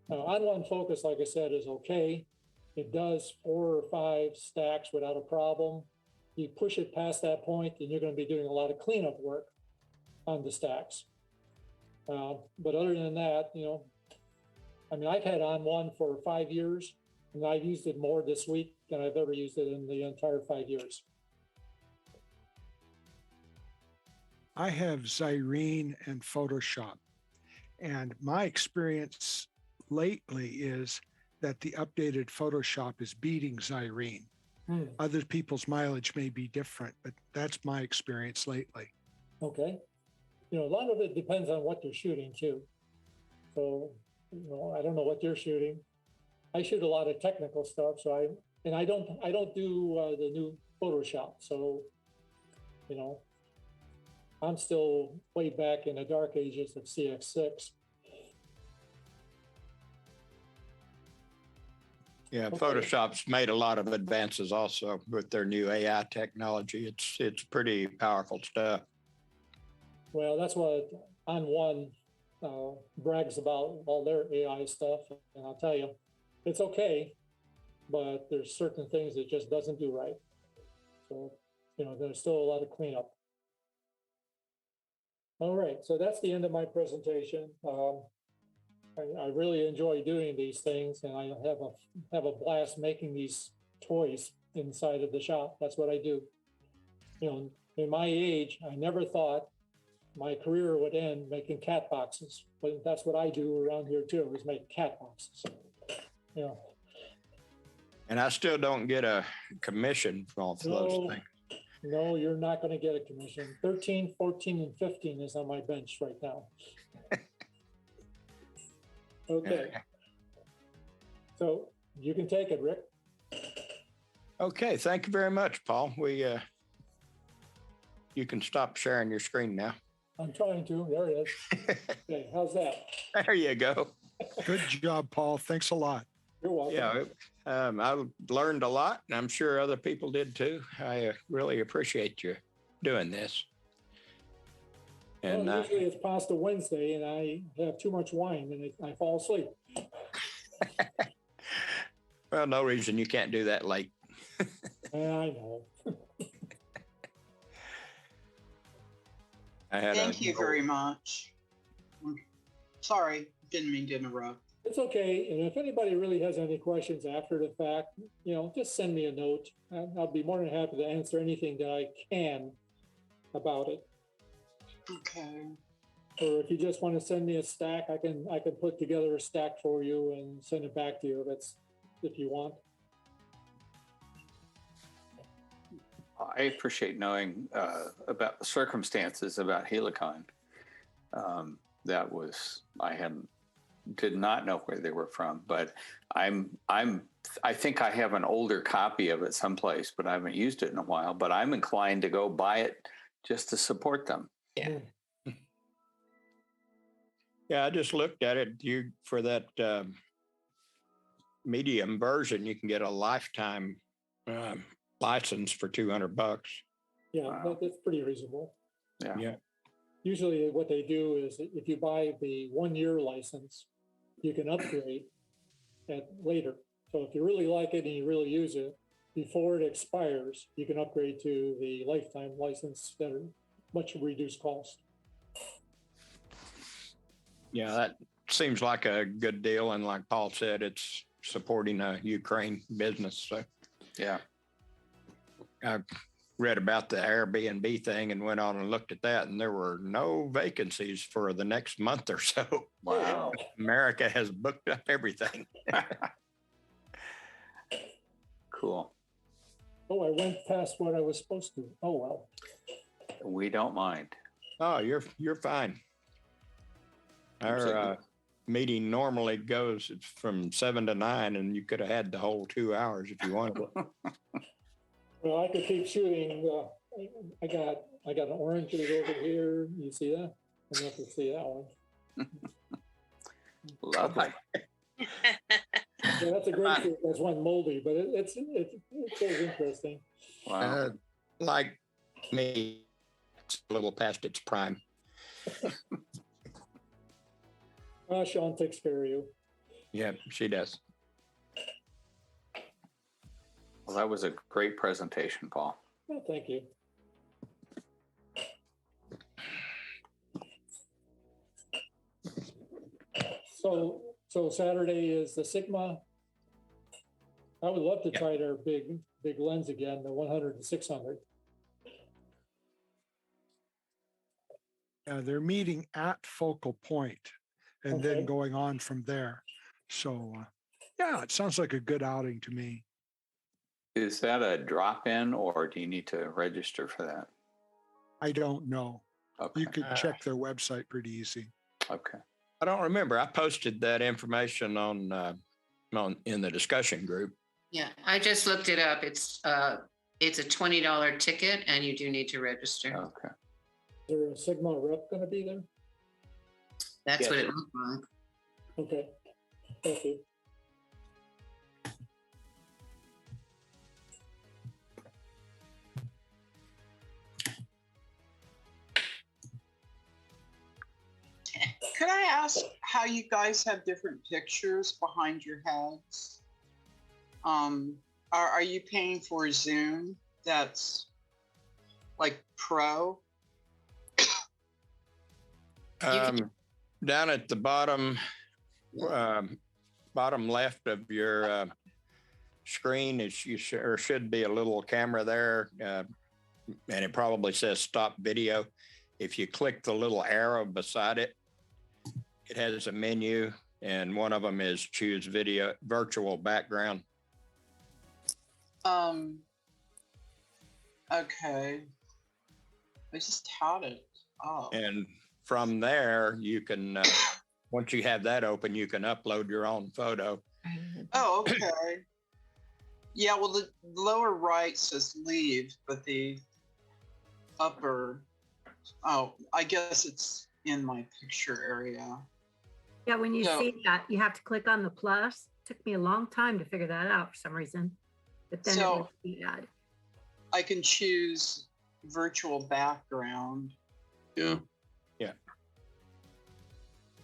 Now, on-one focus, like I said, is okay. It does 4 or 5 stacks without a problem. you push it past that point, and you're going to be doing a lot of cleanup work on the stacks. But other than that, I mean, I've had on one for 5 years, and I've used it more this week than I've ever used it in the entire 5 years. I have Zyrene and Photoshop. And my experience lately is that the updated Photoshop is beating Zyrene. Other people's mileage may be different, but that's my experience lately. Okay. A lot of it depends on what you're shooting too. So, I don't know what you're shooting. I shoot a lot of technical stuff. So I don't do the new Photoshop. So, I'm still way back in the dark ages of CX6. Yeah, Okay. Photoshop's made a lot of advances also with their new AI technology. It's pretty powerful stuff. Well, that's what On One brags about, all their AI stuff. And I'll tell you, it's okay, but there's certain things it just doesn't do right. So, there's still a lot of cleanup. All right, so that's the end of my presentation. I really enjoy doing these things, and I have a blast making these toys inside of the shop. That's what I do. In my age, I never thought my career would end making cat boxes, but that's what I do around here too, is make cat boxes. And I still don't get a commission for all those things. No, you're not going to get a commission. 13, 14, and 15 is on my bench right now. Okay. So you can take it, Rick. Okay, thank you very much, Paul. You can stop sharing your screen now. I'm trying to. There it is. Okay, how's that? There you go. Good job, Paul. Thanks a lot. You're welcome. Yeah, I learned a lot, and I'm sure other people did too. I really appreciate you doing this. And Well, usually it's pasta Wednesday, and I have too much wine, and I fall asleep. well, no reason you can't do that late. Yeah, I know. Thank you very much. Sorry, didn't mean to interrupt. It's okay. And if anybody really has any questions after the fact, just send me a note. I'll be more than happy to answer anything that I can about it. Okay. Or if you just want to send me a stack, I can put together a stack for you and send it back to you. If you want. I appreciate knowing about the circumstances about Helicon. Did not know where they were from, but I think I have an older copy of it someplace, but I haven't used it in a while. But I'm inclined to go buy it just to support them. Yeah. Yeah, I just looked at it. For that medium version, you can get a lifetime license for $200. Yeah, Wow. that's pretty reasonable. Yeah. Usually what they do is if you buy the 1-year license, you can upgrade later. So if you really like it and you really use it, before it expires, you can upgrade to the lifetime license at a much reduced cost. Yeah, that seems like a good deal. And like Paul said, it's supporting a Ukraine business. So Yeah. I read about the Airbnb thing and went on and looked at that, and there were no vacancies for the next month or so. Wow. America has booked up everything. Cool. Oh, I went past what I was supposed to. Oh, well. We don't mind. Oh, you're fine. Our Absolutely. meeting normally goes from 7 to 9, and you could have had the whole 2 hours if you wanted. Well, I could keep shooting. I got an orange that is over here. You see that? I don't know if you see that one. Lovely. Yeah, that's a great shoot. That's one moldy, but it's so interesting. Wow. Like me, it's a little past its prime. Sean takes care of you. Yeah, she does. Well, that was a great presentation, Paul. Well, thank you. So Saturday is the Sigma. I would love to Yeah. try their big lens again, the 100 and 600. They're meeting at focal point and Okay. then going on from there. So, yeah, it sounds like a good outing to me. Is that a drop-in or do you need to register for that? I don't know. Okay. You could check their website pretty easy. Okay. I don't remember. I posted that information on in the discussion group. Yeah, I just looked it up. It's a $20 ticket and you do need to register. Okay. Is there a Sigma rep going to be there? That's Yes. what it looked like. Okay. Thank you. Could I ask how you guys have different pictures behind your heads? Are you paying for Zoom that's like pro? Down at the bottom left of your screen is or should be a little camera there, and it probably says stop video. If you click the little arrow beside it, it has a menu, and one of them is choose video virtual background. Okay. I just had it. Oh. And from there, you can, once you have that open, you can upload your own photo. Oh, okay. Yeah, well, the lower right says leave, but the upper, oh, I guess it's in my picture area. Yeah, when you So- see that, you have to click on the plus. Took me a long time to figure that out for some reason. But then So- it was the ad. I can choose virtual background. Yeah.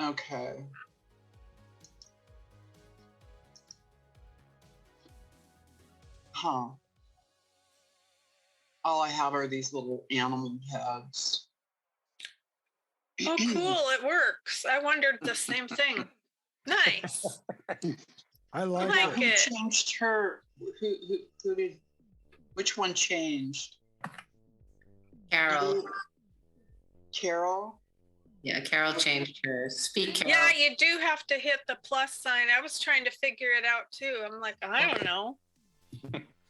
Okay. Huh. All I have are these little animal heads. Oh, cool. It works. I wondered the same thing. Nice. I like Like Who it. it. changed her? Who did? Which one changed? Carol. Carol? Yeah, Carol changed hers. Speak, Carol. Yeah, you do have to hit the plus sign. I was trying to figure it out too. I'm like, I don't know.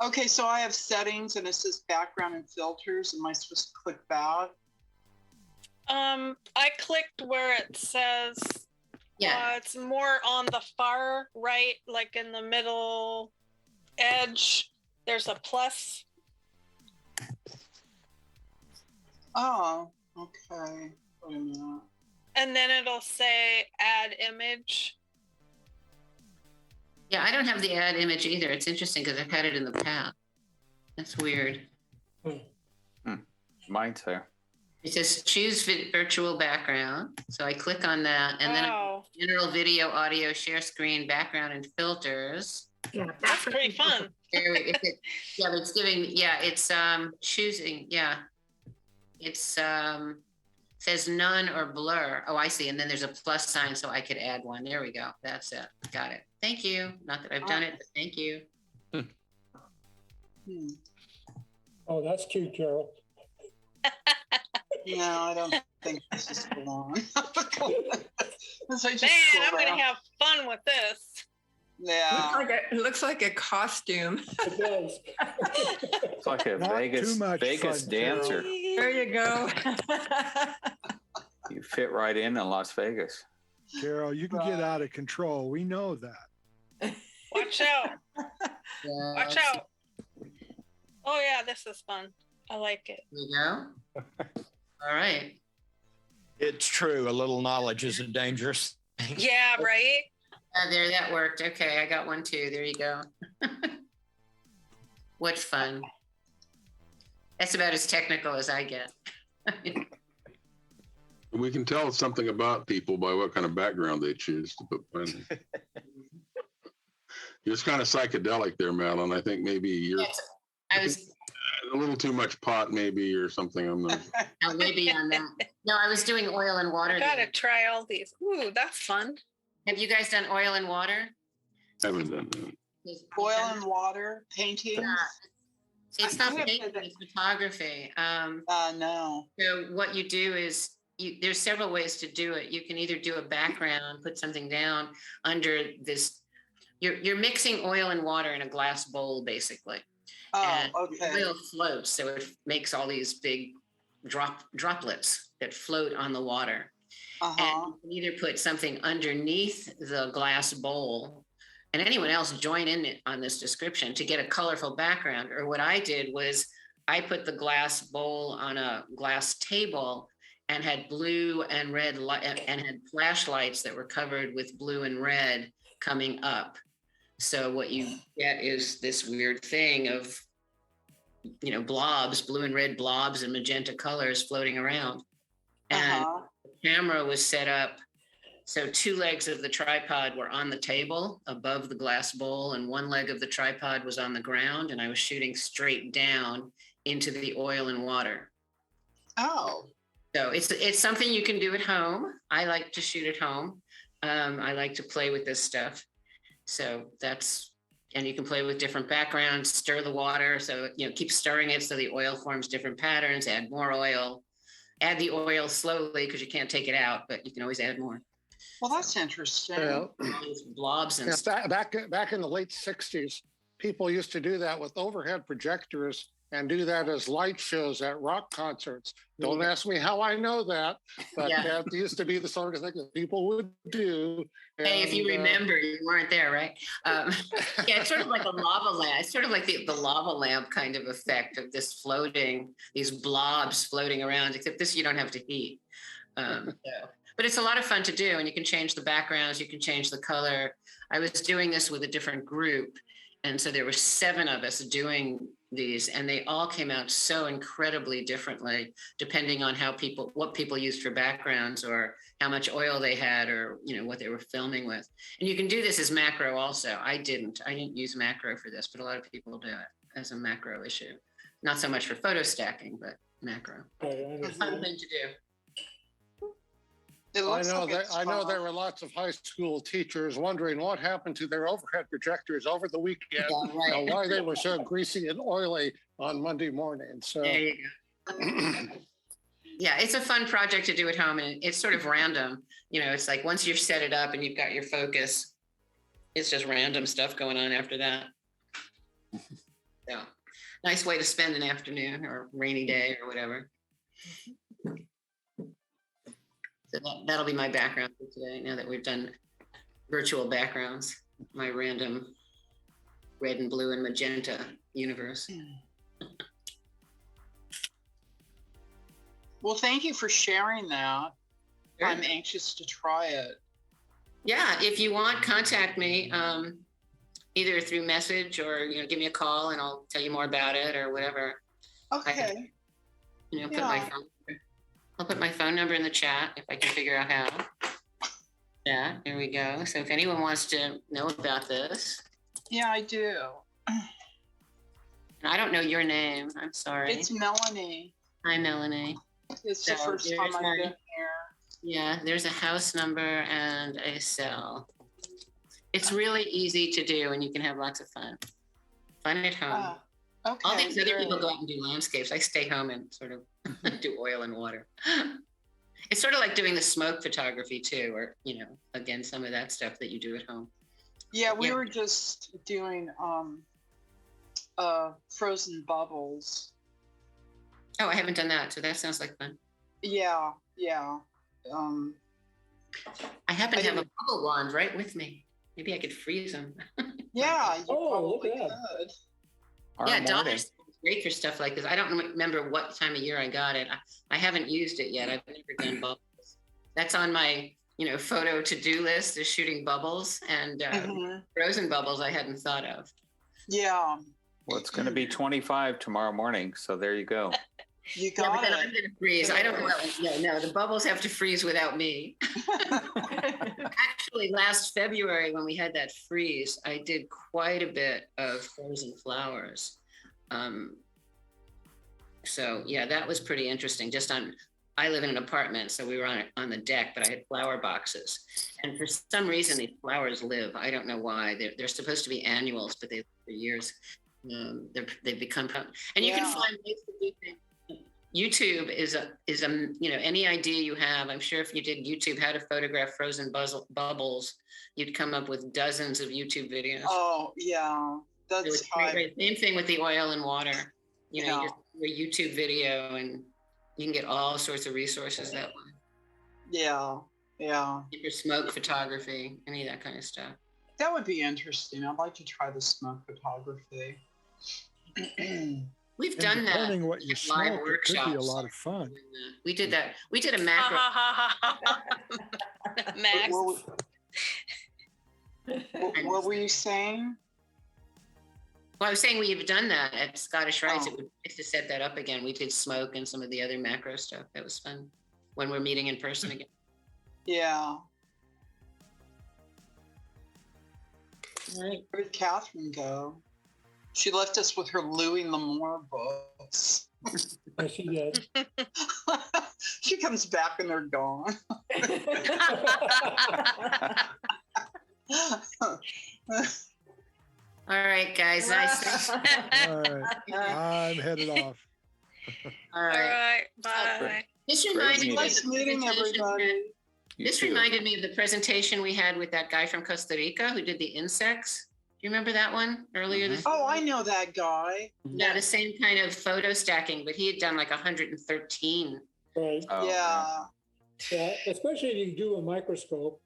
Okay, so I have settings and it says background and filters. Am I supposed to click that? I clicked where it says Yeah. it's more on the far right, like in the middle edge. There's a plus. Oh, okay. Wait a minute. And then it'll say add image. Yeah, I don't have the ad image either. It's interesting because I've had it in the past. That's weird. Mine's there. It says choose virtual background. So I click on that and then Wow, general video, audio, share screen, background, and filters. Yeah, that's pretty fun. There we- Yeah, it's giving, yeah, it's choosing, yeah. It's says none or blur. Oh, I see. And then there's a plus sign so I could add one. There we go. That's it. Got it. Thank you. Not that I've done it, but thank you. Hmm. Oh, that's cute, Carol. No, I don't think this is belong. Man, I'm gonna have fun with this. Yeah. Looks like a costume. It does. It's like a Not Vegas too much Vegas fun, Carol. dancer. There you go. You fit right in Las Vegas. Carol, you can get out of control. We know that. Watch out. Yeah, Watch out. Oh yeah, this is fun. I like it. There you go. All right. It's true. A little knowledge isn't dangerous. Yeah, right? There, that worked. Okay, I got one too. There you go. What fun. That's about as technical as I get. We can tell something about people by what kind of background they choose to put behind them. It's kind of psychedelic there, Madeline. I think maybe you're. Yes, I was, A little too much pot, maybe, or something. I'm not. Oh, maybe on that. No, I was doing oil and water. I gotta there. try all these. Ooh, that's fun. Have you guys done oil and water? Haven't done that. Oil and water, paintings? It's not painting, it's photography. No. So what you do is there's several ways to do it. You can either do a background, put something down under this. You're mixing oil and water in a glass bowl, basically. Oh, And okay. the oil floats, so it makes all these big droplets that float on the water. And you can either put something underneath the glass bowl, and anyone else join in on this description to get a colorful background. Or what I did was I put the glass bowl on a glass table and had blue and red and had flashlights that were covered with blue and red coming up. So what you get is this weird thing of, you know, blobs, blue and red blobs and magenta colors floating around. And the camera was set up so two legs of the tripod were on the table above the glass bowl, and one leg of the tripod was on the ground, and I was shooting straight down into the oil and water. Oh. So it's something you can do at home. I like to shoot at home. I like to play with this stuff. So and you can play with different backgrounds, stir the water. So, you know, keep stirring it so the oil forms different patterns, add more oil, add the oil slowly because you can't take it out, but you can always add more. Well, that's interesting. Blobs and stuff. Back in the late 60s, people used to do that with overhead projectors and do that as light shows at rock concerts. Don't ask me how I know that, but that used to be the sort of thing that people would do. Hey, if you remember, you weren't there, right? Yeah, it's sort of like a lava lamp. It's sort of like the lava lamp kind of effect of this floating, these blobs floating around, except this you don't have to heat. But it's a lot of fun to do, and you can change the backgrounds, you can change the color. I was doing this with a different group, and so there were 7 of us doing these, and they all came out so incredibly differently, depending on what people used for backgrounds or how much oil they had, or, you know, what they were filming with. And you can do this as macro also. I didn't use macro for this, but a lot of people do it as a macro issue. Not so much for photo stacking, but macro. It's a fun thing to do. I know there were lots of high school teachers wondering what happened to their overhead projectors over the weekend, and why they were so greasy and oily on Monday morning. So there you go. Yeah, it's a fun project to do at home, and it's sort of random. You know, it's like once you've set it up and you've got your focus, it's just random stuff going on after that. So, nice way to spend an afternoon or rainy day or whatever. So that'll be my background for today, now that we've done virtual backgrounds, my random red and blue and magenta universe. Well, thank you for sharing that. Sure. I'm anxious to try it. Yeah, if you want, contact me either through message or, you know, give me a call and I'll tell you more about it or whatever. Okay. I'll put my phone number in the chat if I can figure out how. Yeah, there we go. So if anyone wants to know about this. Yeah, I do. And I don't know your name. I'm sorry. It's Melanie. Hi, Melanie. It's the first time I've been here. Yeah, there's a house number and a cell. It's really easy to do, and you can have lots of fun. Fun at home. Okay. All these other people go out and do landscapes. I stay home and sort of do oil and water. It's sort of like doing the smoke photography too, or, you know, again, some of that stuff that you do at home. Yeah, we were just doing frozen bubbles. Oh, I haven't done that, so that sounds like fun. Yeah. I happen to have a bubble wand right with me. Maybe I could freeze them. Yeah. Look at that. Yeah, Donna's great for stuff like this. I don't remember what time of year I got it. I haven't used it yet. I've never done bubbles. That's on my, you know, photo to-do list, is shooting bubbles, and frozen bubbles I hadn't thought of. Yeah. Well, it's going to be 25 tomorrow morning, so there you go. You got but then I'm going to freeze. I don't know. No, the bubbles have to freeze without me. Actually, last February when we had that freeze, I did quite a bit of frozen flowers. So yeah, that was pretty interesting. I live in an apartment, so we were on the deck, but I had flower boxes. And for some reason, these flowers live. I don't know why. They're supposed to be annuals, but they've for years. They've become, and you can find ways to do things. YouTube is a any idea you have. I'm sure if you did YouTube how to photograph frozen bubbles, you'd come up with dozens of YouTube videos. Oh yeah, that's great. Same thing with the oil and water. You just do a YouTube video and you can get all sorts of resources that way. Yeah. For smoke photography, any of that kind of stuff. That would be interesting. I'd like to try the smoke photography. We've done that. Depending what you smoke, it could be a lot of fun. We did that. We did a macro. Max. What were you saying? Well, I was saying we've done that at Scottish Rites. It would be nice to set that up again. We did smoke and some of the other macro stuff. That was fun when we're meeting in person again. Yeah. Right. Where did Catherine go? She left us with her Louis L'Amour books. Yes, she did. She comes back and they're gone. All right, guys. Nice. All right. I'm headed off. All right. Bye. This reminded me. Nice meeting everybody. This reminded me of the presentation we had with that guy from Costa Rica who did the insects. Do you remember that one earlier this Oh, I know that guy. Yeah, the same kind of photo stacking, but he had done like 113. Right. Yeah. Yeah, especially if you do a microscope,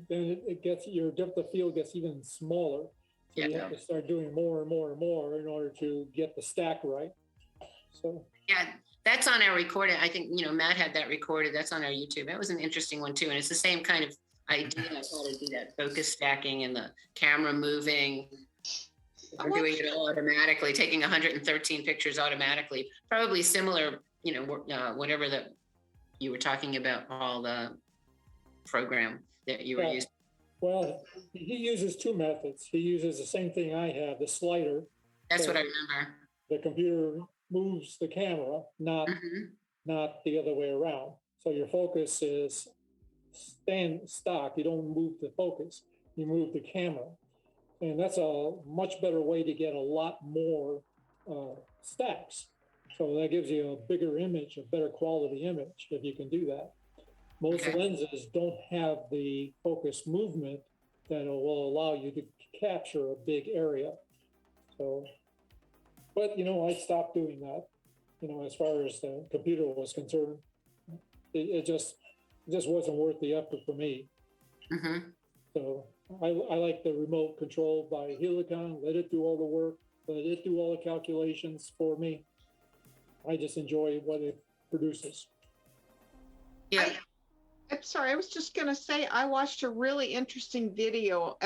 then it gets your depth of field gets even smaller. So you have to start doing more and more and more in order to get the stack right. So yeah, that's on our recording. I think Matt had that recorded. That's on our YouTube. That was an interesting one too, and it's the same kind of idea of how to do that focus stacking and the camera moving. We're doing it all automatically, taking 113 pictures automatically. Probably similar, whatever that you were talking about, Paul, the program that you were using. Well, he uses two methods. He uses the same thing I have, the slider. That's what I remember. The computer moves the camera, not the other way around. So your focus is stock. You don't move the focus, you move the camera. And that's a much better way to get a lot more stacks. So that gives you a bigger image, a better quality image if you can do that. Most lenses don't have the focus movement that will allow you to capture a big area. So, but I stopped doing that, as far as the computer was concerned. It just wasn't worth the effort for me. So I like the remote control by Helicon, let it do all the work, let it do all the calculations for me. I just enjoy what it produces. Yeah. I'm sorry, I was just going to say, I watched a really interesting video.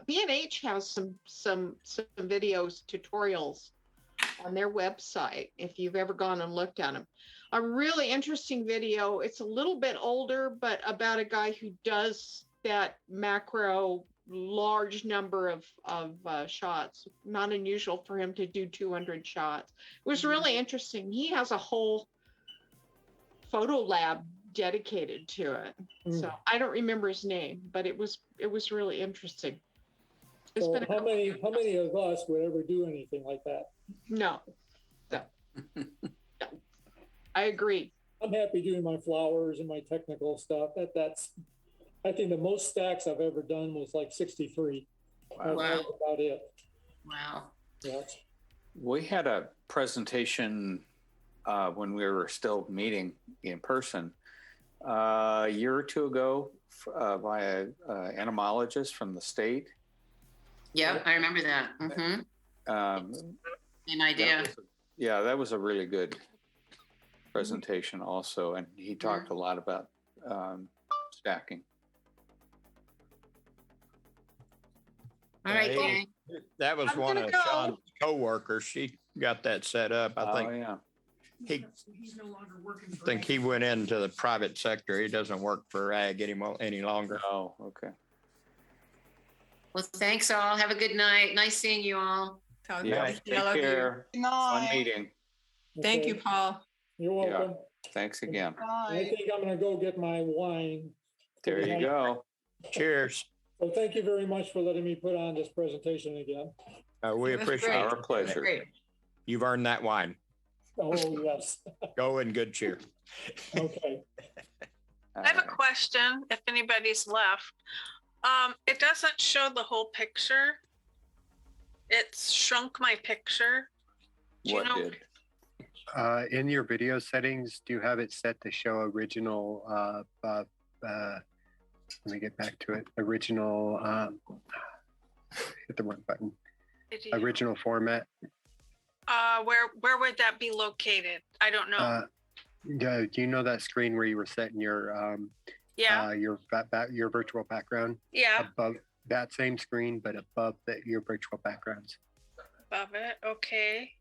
B&H has some videos, tutorials on their website, if you've ever gone and looked at them. A really interesting video. It's a little bit older, but about a guy who does that macro large number of shots. Not unusual for him to do 200 shots. It was really interesting. He has a whole photo lab dedicated to it. So I don't remember his name, but it was really interesting. So how many of us would ever do anything like that? No. I agree. I'm happy doing my flowers and my technical stuff. I think the most stacks I've ever done was like 63. Wow. That's about it. Wow. Yeah. We had a presentation when we were still meeting in person a year or two ago by an entomologist from the state. Yeah, I remember that. Same idea. That was a really good presentation also. And he talked a lot about stacking. All right. That was one of Sean's coworkers. She got that set up. I think He's no longer working. I think he went into the private sector. He doesn't work for ag any longer. Oh, okay. Well, thanks all. Have a good night. Nice seeing you all. Yeah, take care. Good night. Fun meeting. Thank you, Okay. Paul. You're welcome. Thanks again. I think I'm gonna go get my wine. There you go. Cheers. So thank you very much for letting me put on this presentation again. We That's appreciate great. it. Our pleasure. Great. You've earned that wine. Oh, yes. Go in good cheer. Okay. I have a question if anybody's left. It doesn't show the whole picture. It's shrunk my picture. Do you What know? did? In your video settings, do you have it set to show original? Let me get back to it. Original. Hit the wrong button. Video. Original format. Where would that be located? I don't know. Do you know that screen where you were setting your Yeah. your virtual background? Yeah. Above that same screen, but above your virtual backgrounds. Above it. Okay.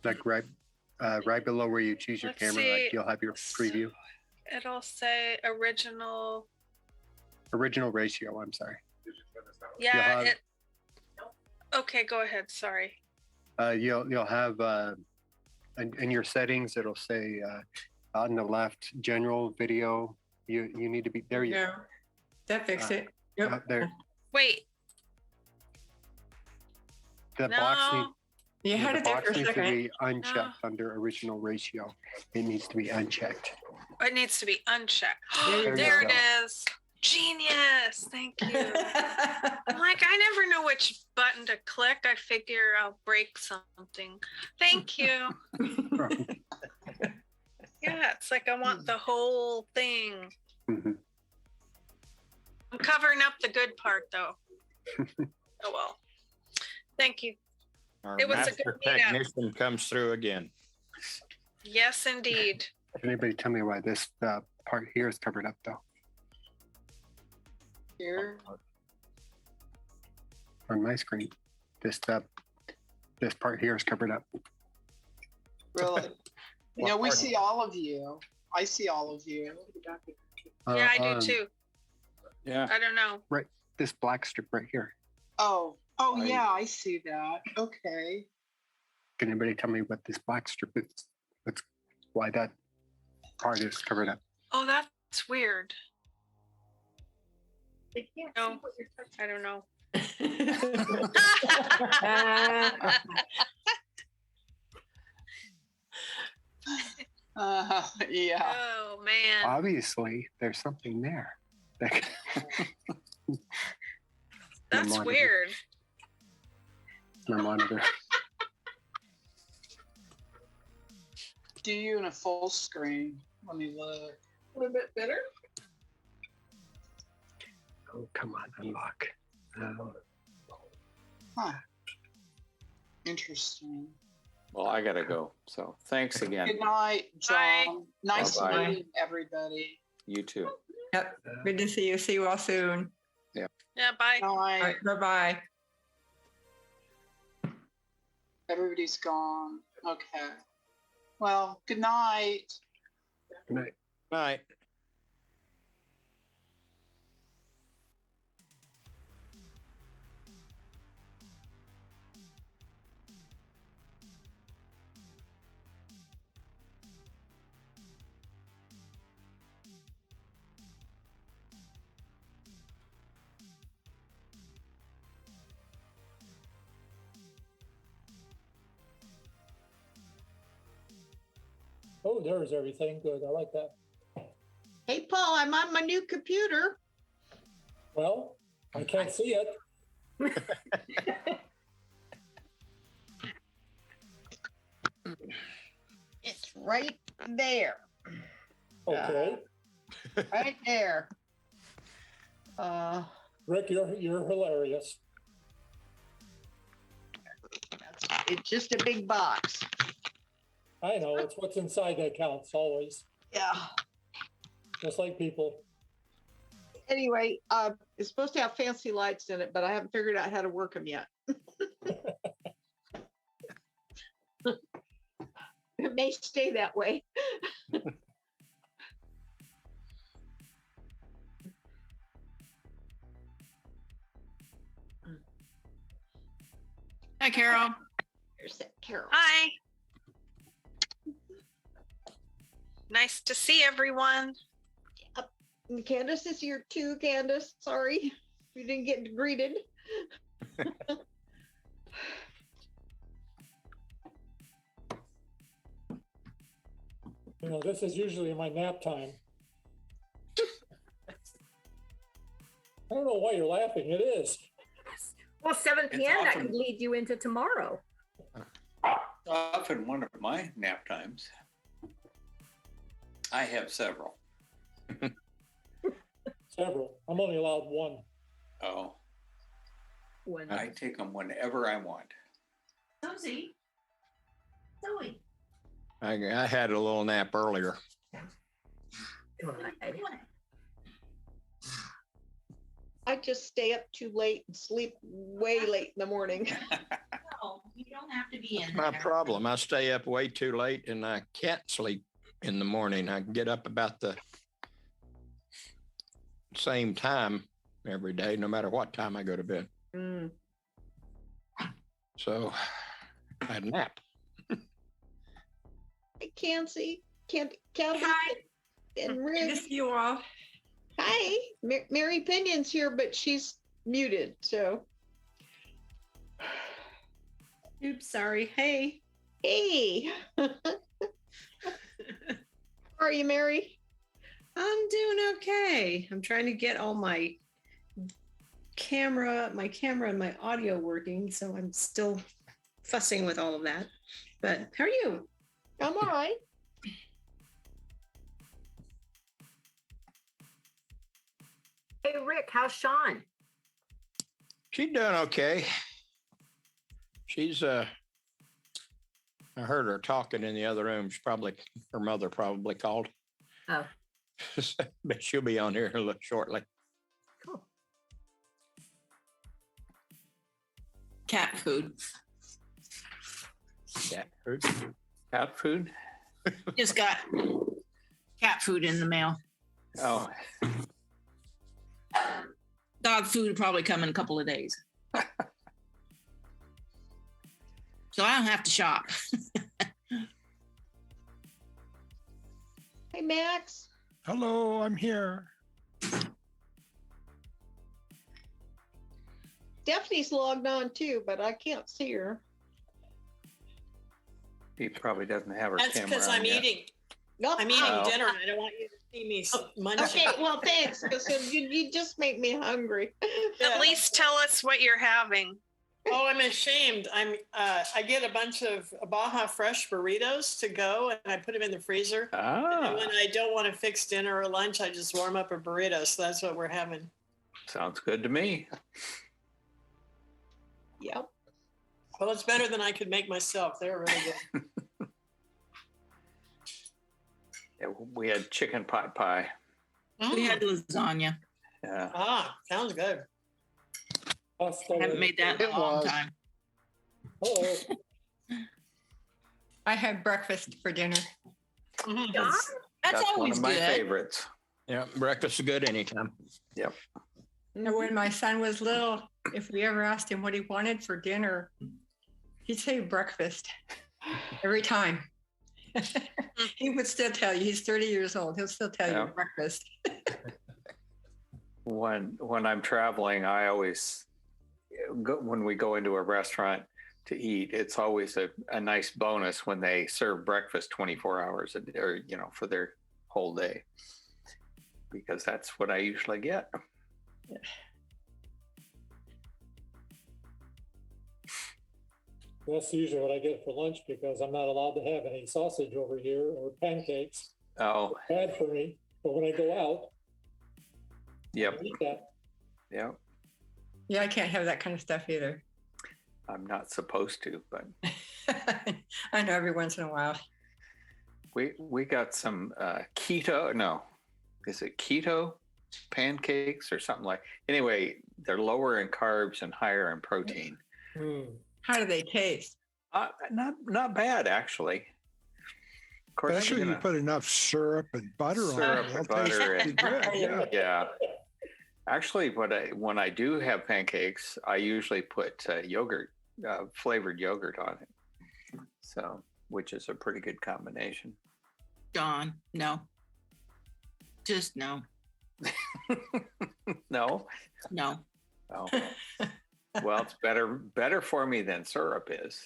Like right below where you choose your Let's camera, see. like you'll have your preview. It'll say original. Original ratio. I'm sorry. Yeah. have- It. Okay. Go ahead. Sorry. You'll have in your settings. It'll say on the left, general video. You need to be there. You Yeah. That fixed it. Yep. there. Wait. The No. box You had the it there box for a needs to second. be unchecked under original ratio. It needs to be unchecked. It needs to be unchecked. There you There go. it is. Genius. Thank you. I'm like, I never know which button to click. I figure I'll break something. Thank you. Yeah, it's like I want the whole thing. Mhm. I'm covering up the good part though. Oh well. Thank you. Our It was a master good meetup. technician comes through again. Yes, indeed. Can anybody tell me why this part here is covered up though? Here. On my screen, this part here is covered up. Really? What No, we part? see all of you. I see all of you. Yeah, I do too. Yeah. I don't know. Right, this black strip right here. Oh, yeah, I see that. Okay. Can anybody tell me what this black strip is? Why that part is covered up? Oh, that's weird. No, I don't know. Yeah. Oh man. Obviously, there's something there. That's monitor. weird. My monitor. Do you in a full screen? Let me look. A little bit better. Oh, come on, unlock. Huh. Interesting. Well, I gotta go. So thanks again. Good night, John. Nice Bye-bye. meeting everybody. You too. Yep. Good to see you. See you all soon. Yeah, bye. All right. Bye-bye. Everybody's gone. Okay. Well, good night. Good night. Night. Oh, there's everything. Good. I like that. Hey, Paul, I'm on my new computer. Well, I can't see it. It's right there. Okay. Right there. Rick, you're hilarious. It's just a big box. I know. It's what's inside that counts always. Yeah. Just like people. Anyway, it's supposed to have fancy lights in it, but I haven't figured out how to work them yet. It may stay that way. Carol. There's that Carol. Hi. Nice to see everyone. And Candace is here too, Candace. Sorry, we didn't get greeted. You know, this is usually my nap time. I don't know why you're laughing. It is. Well, 7 It's p.m. that often- could lead you into tomorrow. Often one of my nap times. I have several. Several. I'm only allowed one. Oh, When I take them whenever I want. Susie. Zoe. I had a little nap earlier. I just stay up too late and sleep way late in the morning. No, you don't have to be in My there. problem. I stay up way too late and I can't sleep in the morning. I get up about the same time every day, no matter what time I go to bed. Mm. So I nap. I can't see. Can't Hi. and Good to Rick. see you all. Hi, Mary Pinion's here, but she's muted. So, Oops, sorry. Hey. hey, how are you, Mary? I'm doing okay. I'm trying to get all my camera and my audio working, so I'm still fussing with all of that. But how are you? I'm all right. Hey, Rick, how's Sean? She's doing okay. She's I heard her talking in the other room. She's probably her mother probably called. Oh, But she'll be on here a little shortly. cool. Cat food. Cat food. Cat food? Just got cat food in the mail. Oh, Dog food will probably come in a couple of days. So I don't have to shop. Hey, Max. Hello, I'm here. Stephanie's logged on too, but I can't see her. he probably doesn't have her That's camera because on I'm yet. eating. Nope. I'm eating Oh. dinner and I don't want you to see me munching. Okay, well, thanks, because you just make me hungry. At least tell us what you're having. Oh, I'm ashamed. I get a bunch of Baja Fresh burritos to go and I put them in the freezer. And Ah, when I don't want to fix dinner or lunch, I just warm up a burrito. So that's what we're having. sounds good to me. Yep. Well, it's better than I could make myself. They're really good. Yeah, we had chicken pot pie. We had lasagna. Yeah. Ah, sounds good. I I haven't made that in a long was. time. Oh, I had breakfast for dinner. Mhm. John? That's one always of my good. favorites. Yeah, breakfast is good anytime. Yep. And when my son was little, if we ever asked him what he wanted for dinner, he'd say breakfast every time. He would still tell you. He's 30 years old. He'll still tell Yeah. you breakfast. When I'm traveling, I always go, when we go into a restaurant to eat, it's always a nice bonus when they serve breakfast 24 hours a day, or for their whole day, because that's what I usually get. that's usually what I get for lunch because I'm not allowed to have any sausage over here or pancakes. Oh, Bad for me. But when I go out, yep, I eat that. yep. Yeah, I can't have that kind of stuff either. I'm not supposed to, but I know every once in a while. we got some keto. No, is it keto pancakes or something like? Anyway, they're lower in carbs and higher in protein. How do they taste? Not bad actually. Of course, Especially you put enough syrup and butter syrup on it. and They'll taste butter pretty and good. Yeah. yeah. Actually, when I do have pancakes, I usually put yogurt flavored yogurt on it. So, which is a pretty good combination. John, no. Just no. No? No. Oh. Well, it's better for me than syrup is.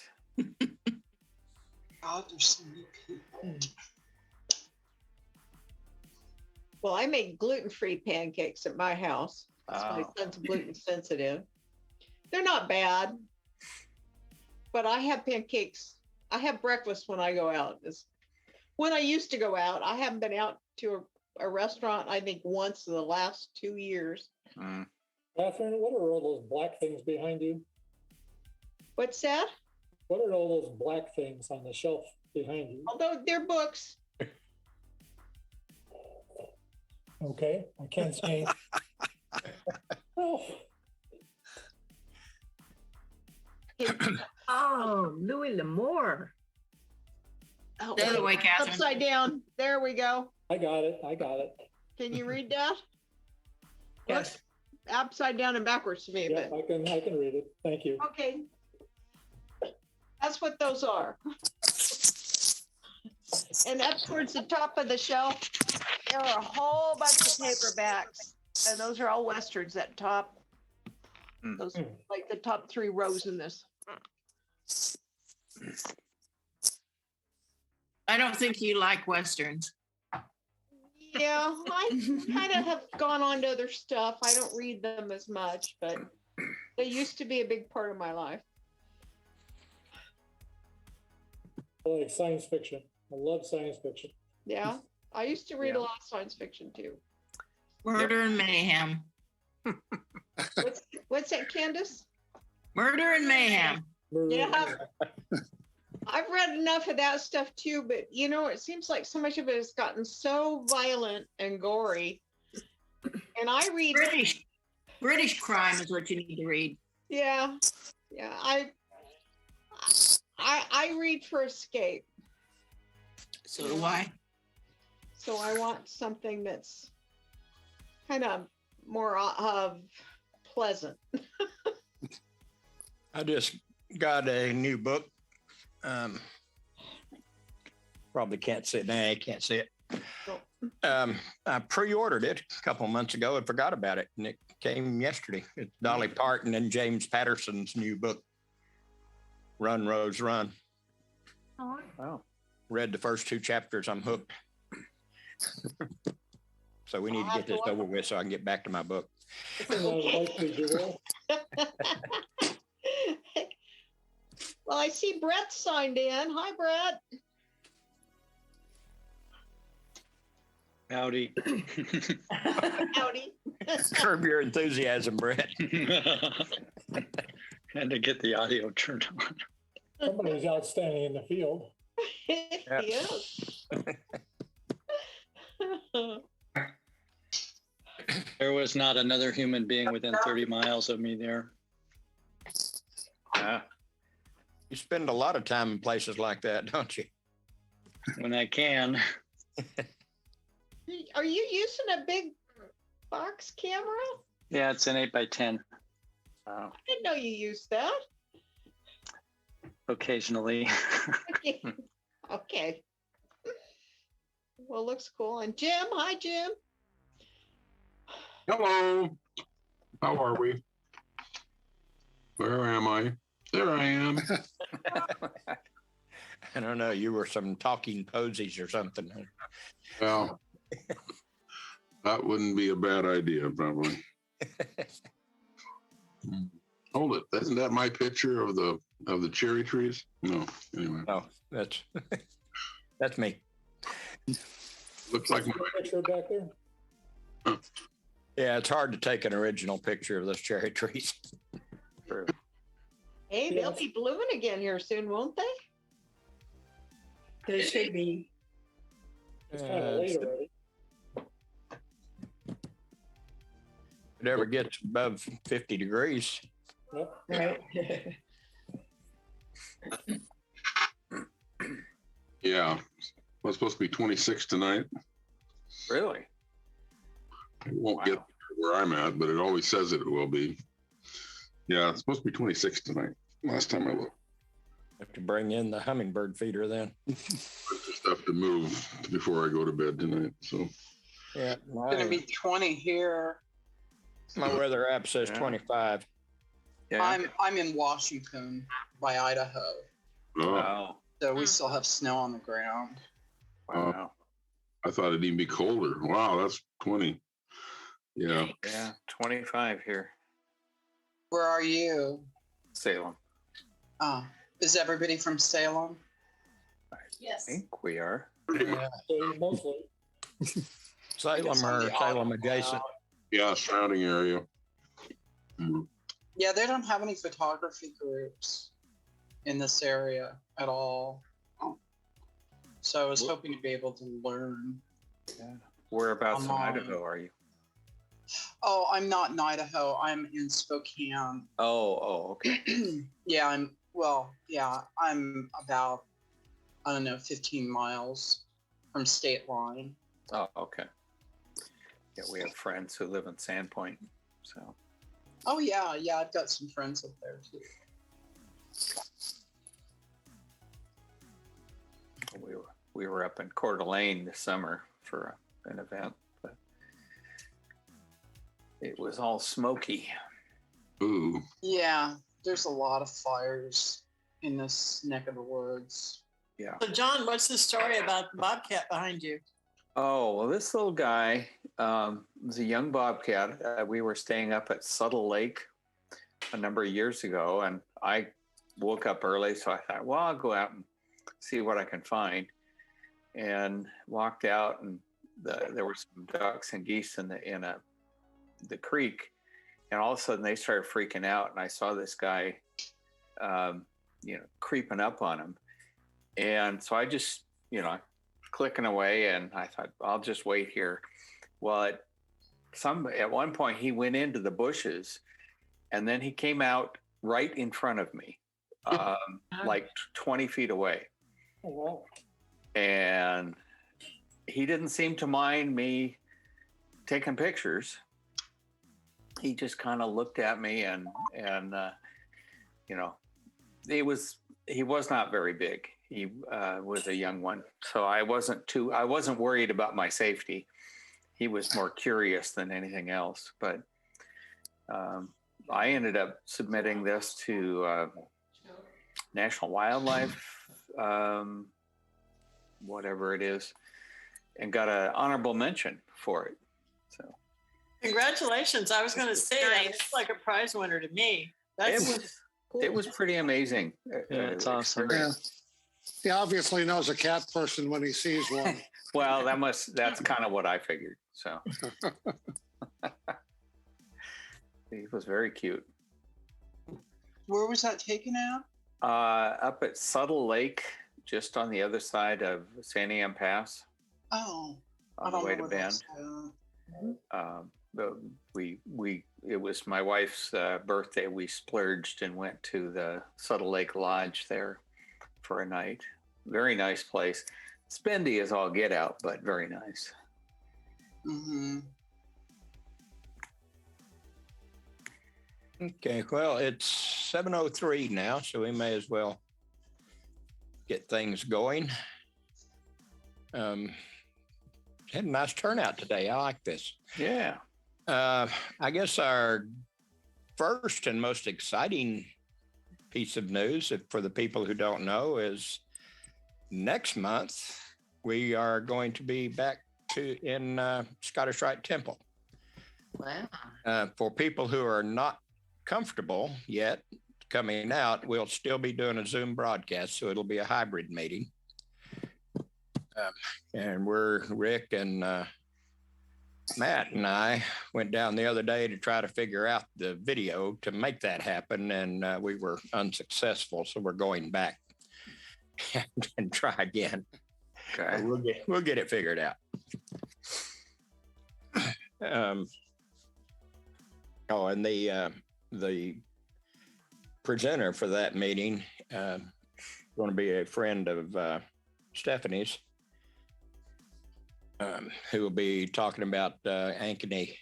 God, there's so many people. Well, I make gluten-free pancakes at my house. 'Cause my Oh. son's gluten sensitive. They're not bad, but I have pancakes. I have breakfast when I go out. When I used to go out, I haven't been out to a restaurant, I think, once in the last 2 years. Catherine, what are all those black things behind you? What's that? What are all those black things on the shelf behind you? Although they're books. Okay, I can't say. Well, Oh, Louis L'Amour. Oh, The other way, Catherine. upside down. There we go. I got it. I got it. Can you read that? Yes. Looks upside down and backwards to me, Yeah, but I can read it. Thank you. okay. That's what those are. And up towards the top of the shelf, there are a whole bunch of paperbacks, and those are all Westerns at top. Those like the top 3 rows in this. I don't think you like Westerns. Yeah, I kind of have gone on to other stuff. I don't read them as much, but they used to be a big part of my life. I like science fiction. I love science fiction. Yeah, I used to read a lot of science fiction too. Murder and Mayhem. What's that, Candace? Murder and Mayhem. Yeah. I've read enough of that stuff too, but you know, it seems like so much of it has gotten so violent and gory. And I read British crime is what you need to read. Yeah. Yeah. I read for escape. So do I. So I want something that's kind of more pleasant. I just got a new book. Probably can't see it. Nah, I can't see it. I pre-ordered it a couple of months ago and forgot about it, and it came yesterday. It's Dolly Parton and James Patterson's new book, Run, Rose, Run. Oh. Read the first 2 chapters. I'm hooked. So we need to get this over with so I can get back to my book. Well, I see Brett signed in. Hi, Brett. Howdy. Howdy. Curb your enthusiasm, Brett. Had to get the audio turned on. Somebody's outstanding in the field. Yes. There was not another human being within 30 miles of me there. You spend a lot of time in places like that, don't you? When I can. Are you using a big box camera? Yeah, it's an 8x10. I didn't know you used that. Occasionally. Okay. Well, looks cool. And Jim, hi, Jim. Hello. How are we? Where am I? There I am. I don't know. You were some talking posies or something. Well, that wouldn't be a bad idea, probably. Hold it. Isn't that my picture of the cherry trees? No. Anyway. Oh, that's me. Looks like my picture back there. Yeah, it's hard to take an original picture of those cherry trees. True. Hey, they'll be blooming again here soon, won't they? They should be. It's kind of late already. It ever gets above 50 degrees. Yep. Right. Yeah. Well, it's supposed to be 26 tonight. Really? It won't get where I'm at, but it always says it will be. Yeah, it's supposed to be 26 tonight. last time I looked. Have to bring in the hummingbird feeder then. I just have to move before I go to bed tonight. So Yeah, It's going to be 20 here. my weather app says 25. Yeah. I'm in Washington by Idaho. oh, Wow. So we still have snow on the ground. Wow. I thought it'd even be colder. Wow, that's 20. Yeah. Yeah. 25 here. Where are you? Salem. Oh, is everybody from Salem? I think we are. Yeah. Mostly. Salem or Salem adjacent. Yeah, surrounding area. Mm. Yeah, they don't have any photography groups in this area at all. So I was hoping to be able to learn. Yeah. Whereabouts in Online. Idaho are you? Oh, I'm not in Idaho. I'm in Spokane. Oh, okay. Yeah, I'm about, I don't know, 15 miles from state line. Oh, okay. Yeah, we have friends who live in Sandpoint. So Oh yeah, I've got some friends up there too. we were up in Coeur d'Alene this summer for an event, but it was all smoky. Ooh. Yeah, there's a lot of fires in this neck of the woods. Yeah. So John, what's the story about the bobcat behind you? Oh, well, this little guy was a young bobcat. We were staying up at Subtle Lake a number of years ago, and I woke up early, so I thought, well, I'll go out and see what I can find. And walked out, and there were some ducks and geese in the creek, and all of a sudden they started freaking out, and I saw this guy, creeping up on him, and so I just, clicking away, and I thought, I'll just wait here. Well, at one point he went into the bushes, and then he came out right in front of me, like 20 feet away. Oh, wow. And he didn't seem to mind me taking pictures. He just kind of looked at me, and he was not very big. He was a young one, so I wasn't worried about my safety. He was more curious than anything else. But I ended up submitting this to National Wildlife, whatever it is, and got an honorable mention for it. So Congratulations. I was going to say that it's like a prize winner to me. It was pretty amazing. Yeah, it's awesome. experience. He obviously knows a cat person when he sees one. Well, that's kind of what I figured. So he was very cute. Where was that taken at? Up at Subtle Lake, just on the other side of San Am Pass. Oh, On the way to Bend. It was my wife's birthday. We splurged and went to the Subtle Lake Lodge there for a night. Very nice place. Spendy as all get out, but very nice. Mm-hmm. Okay, well, it's 7:03 now, so we may as well get things going. Had a nice turnout today. I like this. Yeah. I guess our first and most exciting piece of news, for the people who don't know, is next month we are going to be back in Scottish Rite Temple. Wow. For people who are not comfortable yet coming out, we'll still be doing a Zoom broadcast, so it'll be a hybrid meeting. And Rick and Matt and I went down the other day to try to figure out the video to make that happen, and we were unsuccessful. So we're going back and try again. Okay. We'll get it figured out. And the presenter for that meeting going to be a friend of Stephanie's, who will be talking about Ankeny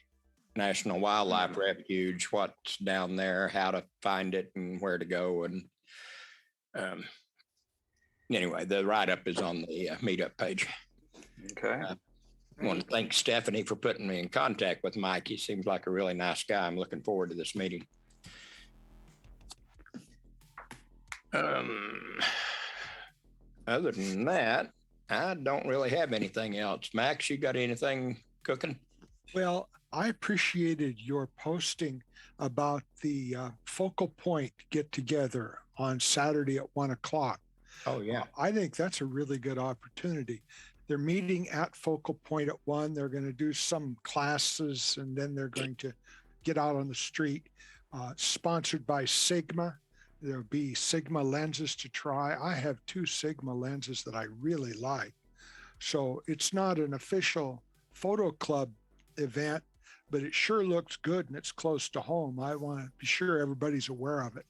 National Wildlife Refuge, what's down there, how to find it and where to go. And anyway, the write-up is on the meetup page. Okay. I want to thank Stephanie for putting me in contact with Mike. He seems like a really nice guy. I'm looking forward to this meeting. Other than that, I don't really have anything else. Max, you got anything cooking? Well, I appreciated your posting about the focal point get together on Saturday at 1 o'clock. Oh, yeah. I think that's a really good opportunity. They're meeting at Focal Point at 1. They're going to do some classes, and then they're going to get out on the street. Sponsored by Sigma. There'll be Sigma lenses to try. I have 2 Sigma lenses that I really like. So it's not an official photo club event, but it sure looks good and it's close to home. I want to be sure everybody's aware of it.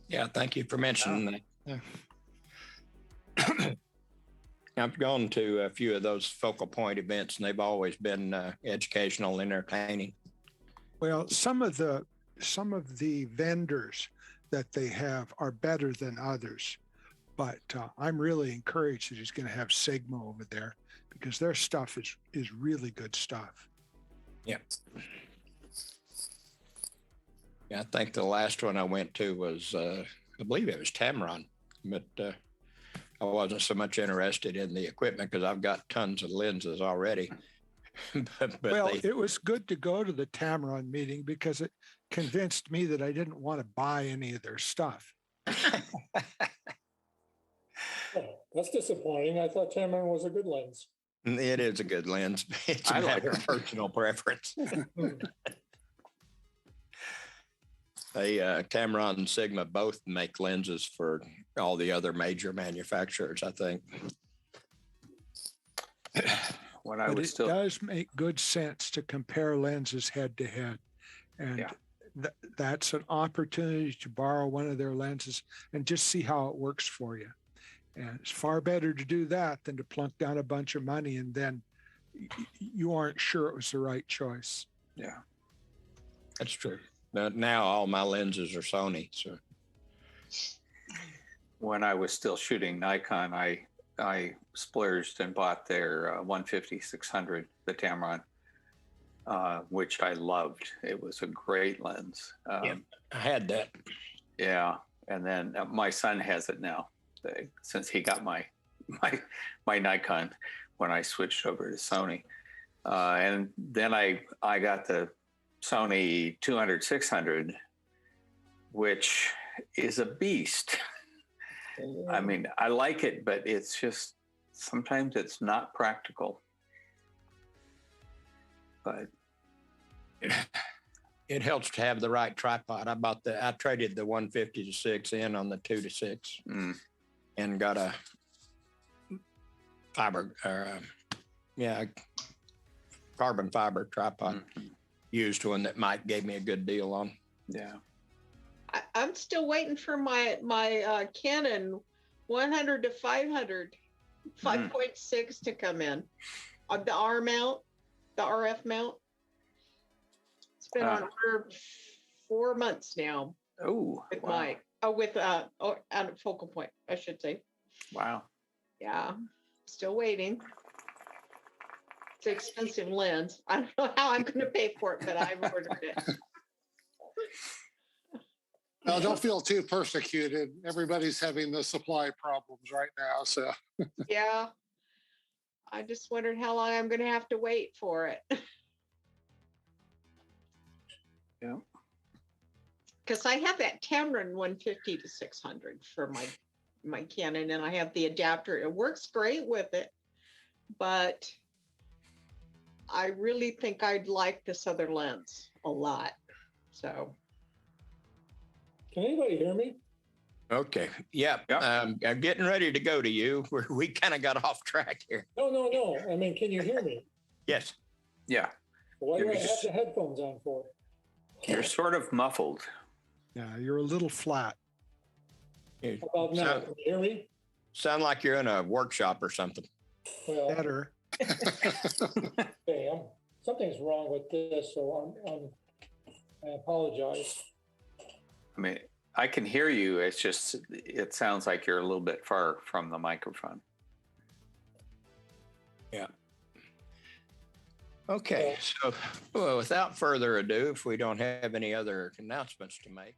Yeah, thank you for mentioning that. I've gone to a few of those Focal Point events, and they've always been educational, entertaining. Well, some of the vendors that they have are better than others, but I'm really encouraged that he's going to have Sigma over there because their stuff is really good stuff. Yeah. Yeah, I think the last one I went to was, I believe it was Tamron, but I wasn't so much interested in the equipment because I've got tons of lenses already. Well, it was good to go to the Tamron meeting because it convinced me that I didn't want to buy any of their stuff. Oh, that's disappointing. I thought Tamron was a good lens. It is a good lens. It's a matter of personal preference. Tamron and Sigma both make lenses for all the other major manufacturers, I think. When I but was it still does make good sense to compare lenses head to head. And that's an opportunity to borrow one of their lenses and just see how it works for you. And it's far better to do that than to plunk down a bunch of money and then you aren't sure it was the right choice. Yeah, that's true. But now all my lenses are Sony. So when I was still shooting Nikon, I splurged and bought their 150-600, the Tamron, which I loved. It was a great lens. Yeah, I had that. Yeah, and then my son has it now, since he got my Nikon when I switched over to Sony, and then I got the Sony 200-600, which is a beast. I mean, I like it, but it's just sometimes it's not practical. But it helps to have the right tripod. I traded the 150-6 in on the 2-6 and got a fiber, carbon fiber tripod. Used one that Mike gave me a good deal on. Yeah. I'm still waiting for my Canon 100 to 500, 5.6 to come in on the R mount, the RF mount. It's been on order 4 months now. Oh, with at Focal Point, I should say. Wow. Yeah, still waiting. It's an expensive lens. I don't know how I'm going to pay for it, but I've ordered it. Well, don't feel too persecuted. Everybody's having the supply problems right now. So yeah, I just wondered how long I'm going to have to wait for it. Yeah. Because I have that Tamron 150-600 for my Canon, and I have the adapter. It works great with it, but I really think I'd like this other lens a lot. So. Can anybody hear me? Okay. Yeah. I'm getting ready to go to you. We kind of got off track here. No. I mean, can you hear me? Yes. Yeah. Why do I have the headphones on for? You're sort of muffled. Yeah, you're a little flat. How about now? Can you hear me? Sound like you're in a workshop or something. Well, better. Okay, something's wrong with this, so I apologize. I mean, I can hear you. It's just, it sounds like you're a little bit far from the microphone. Yeah. Okay, so well, without further ado, if we don't have any other announcements to make,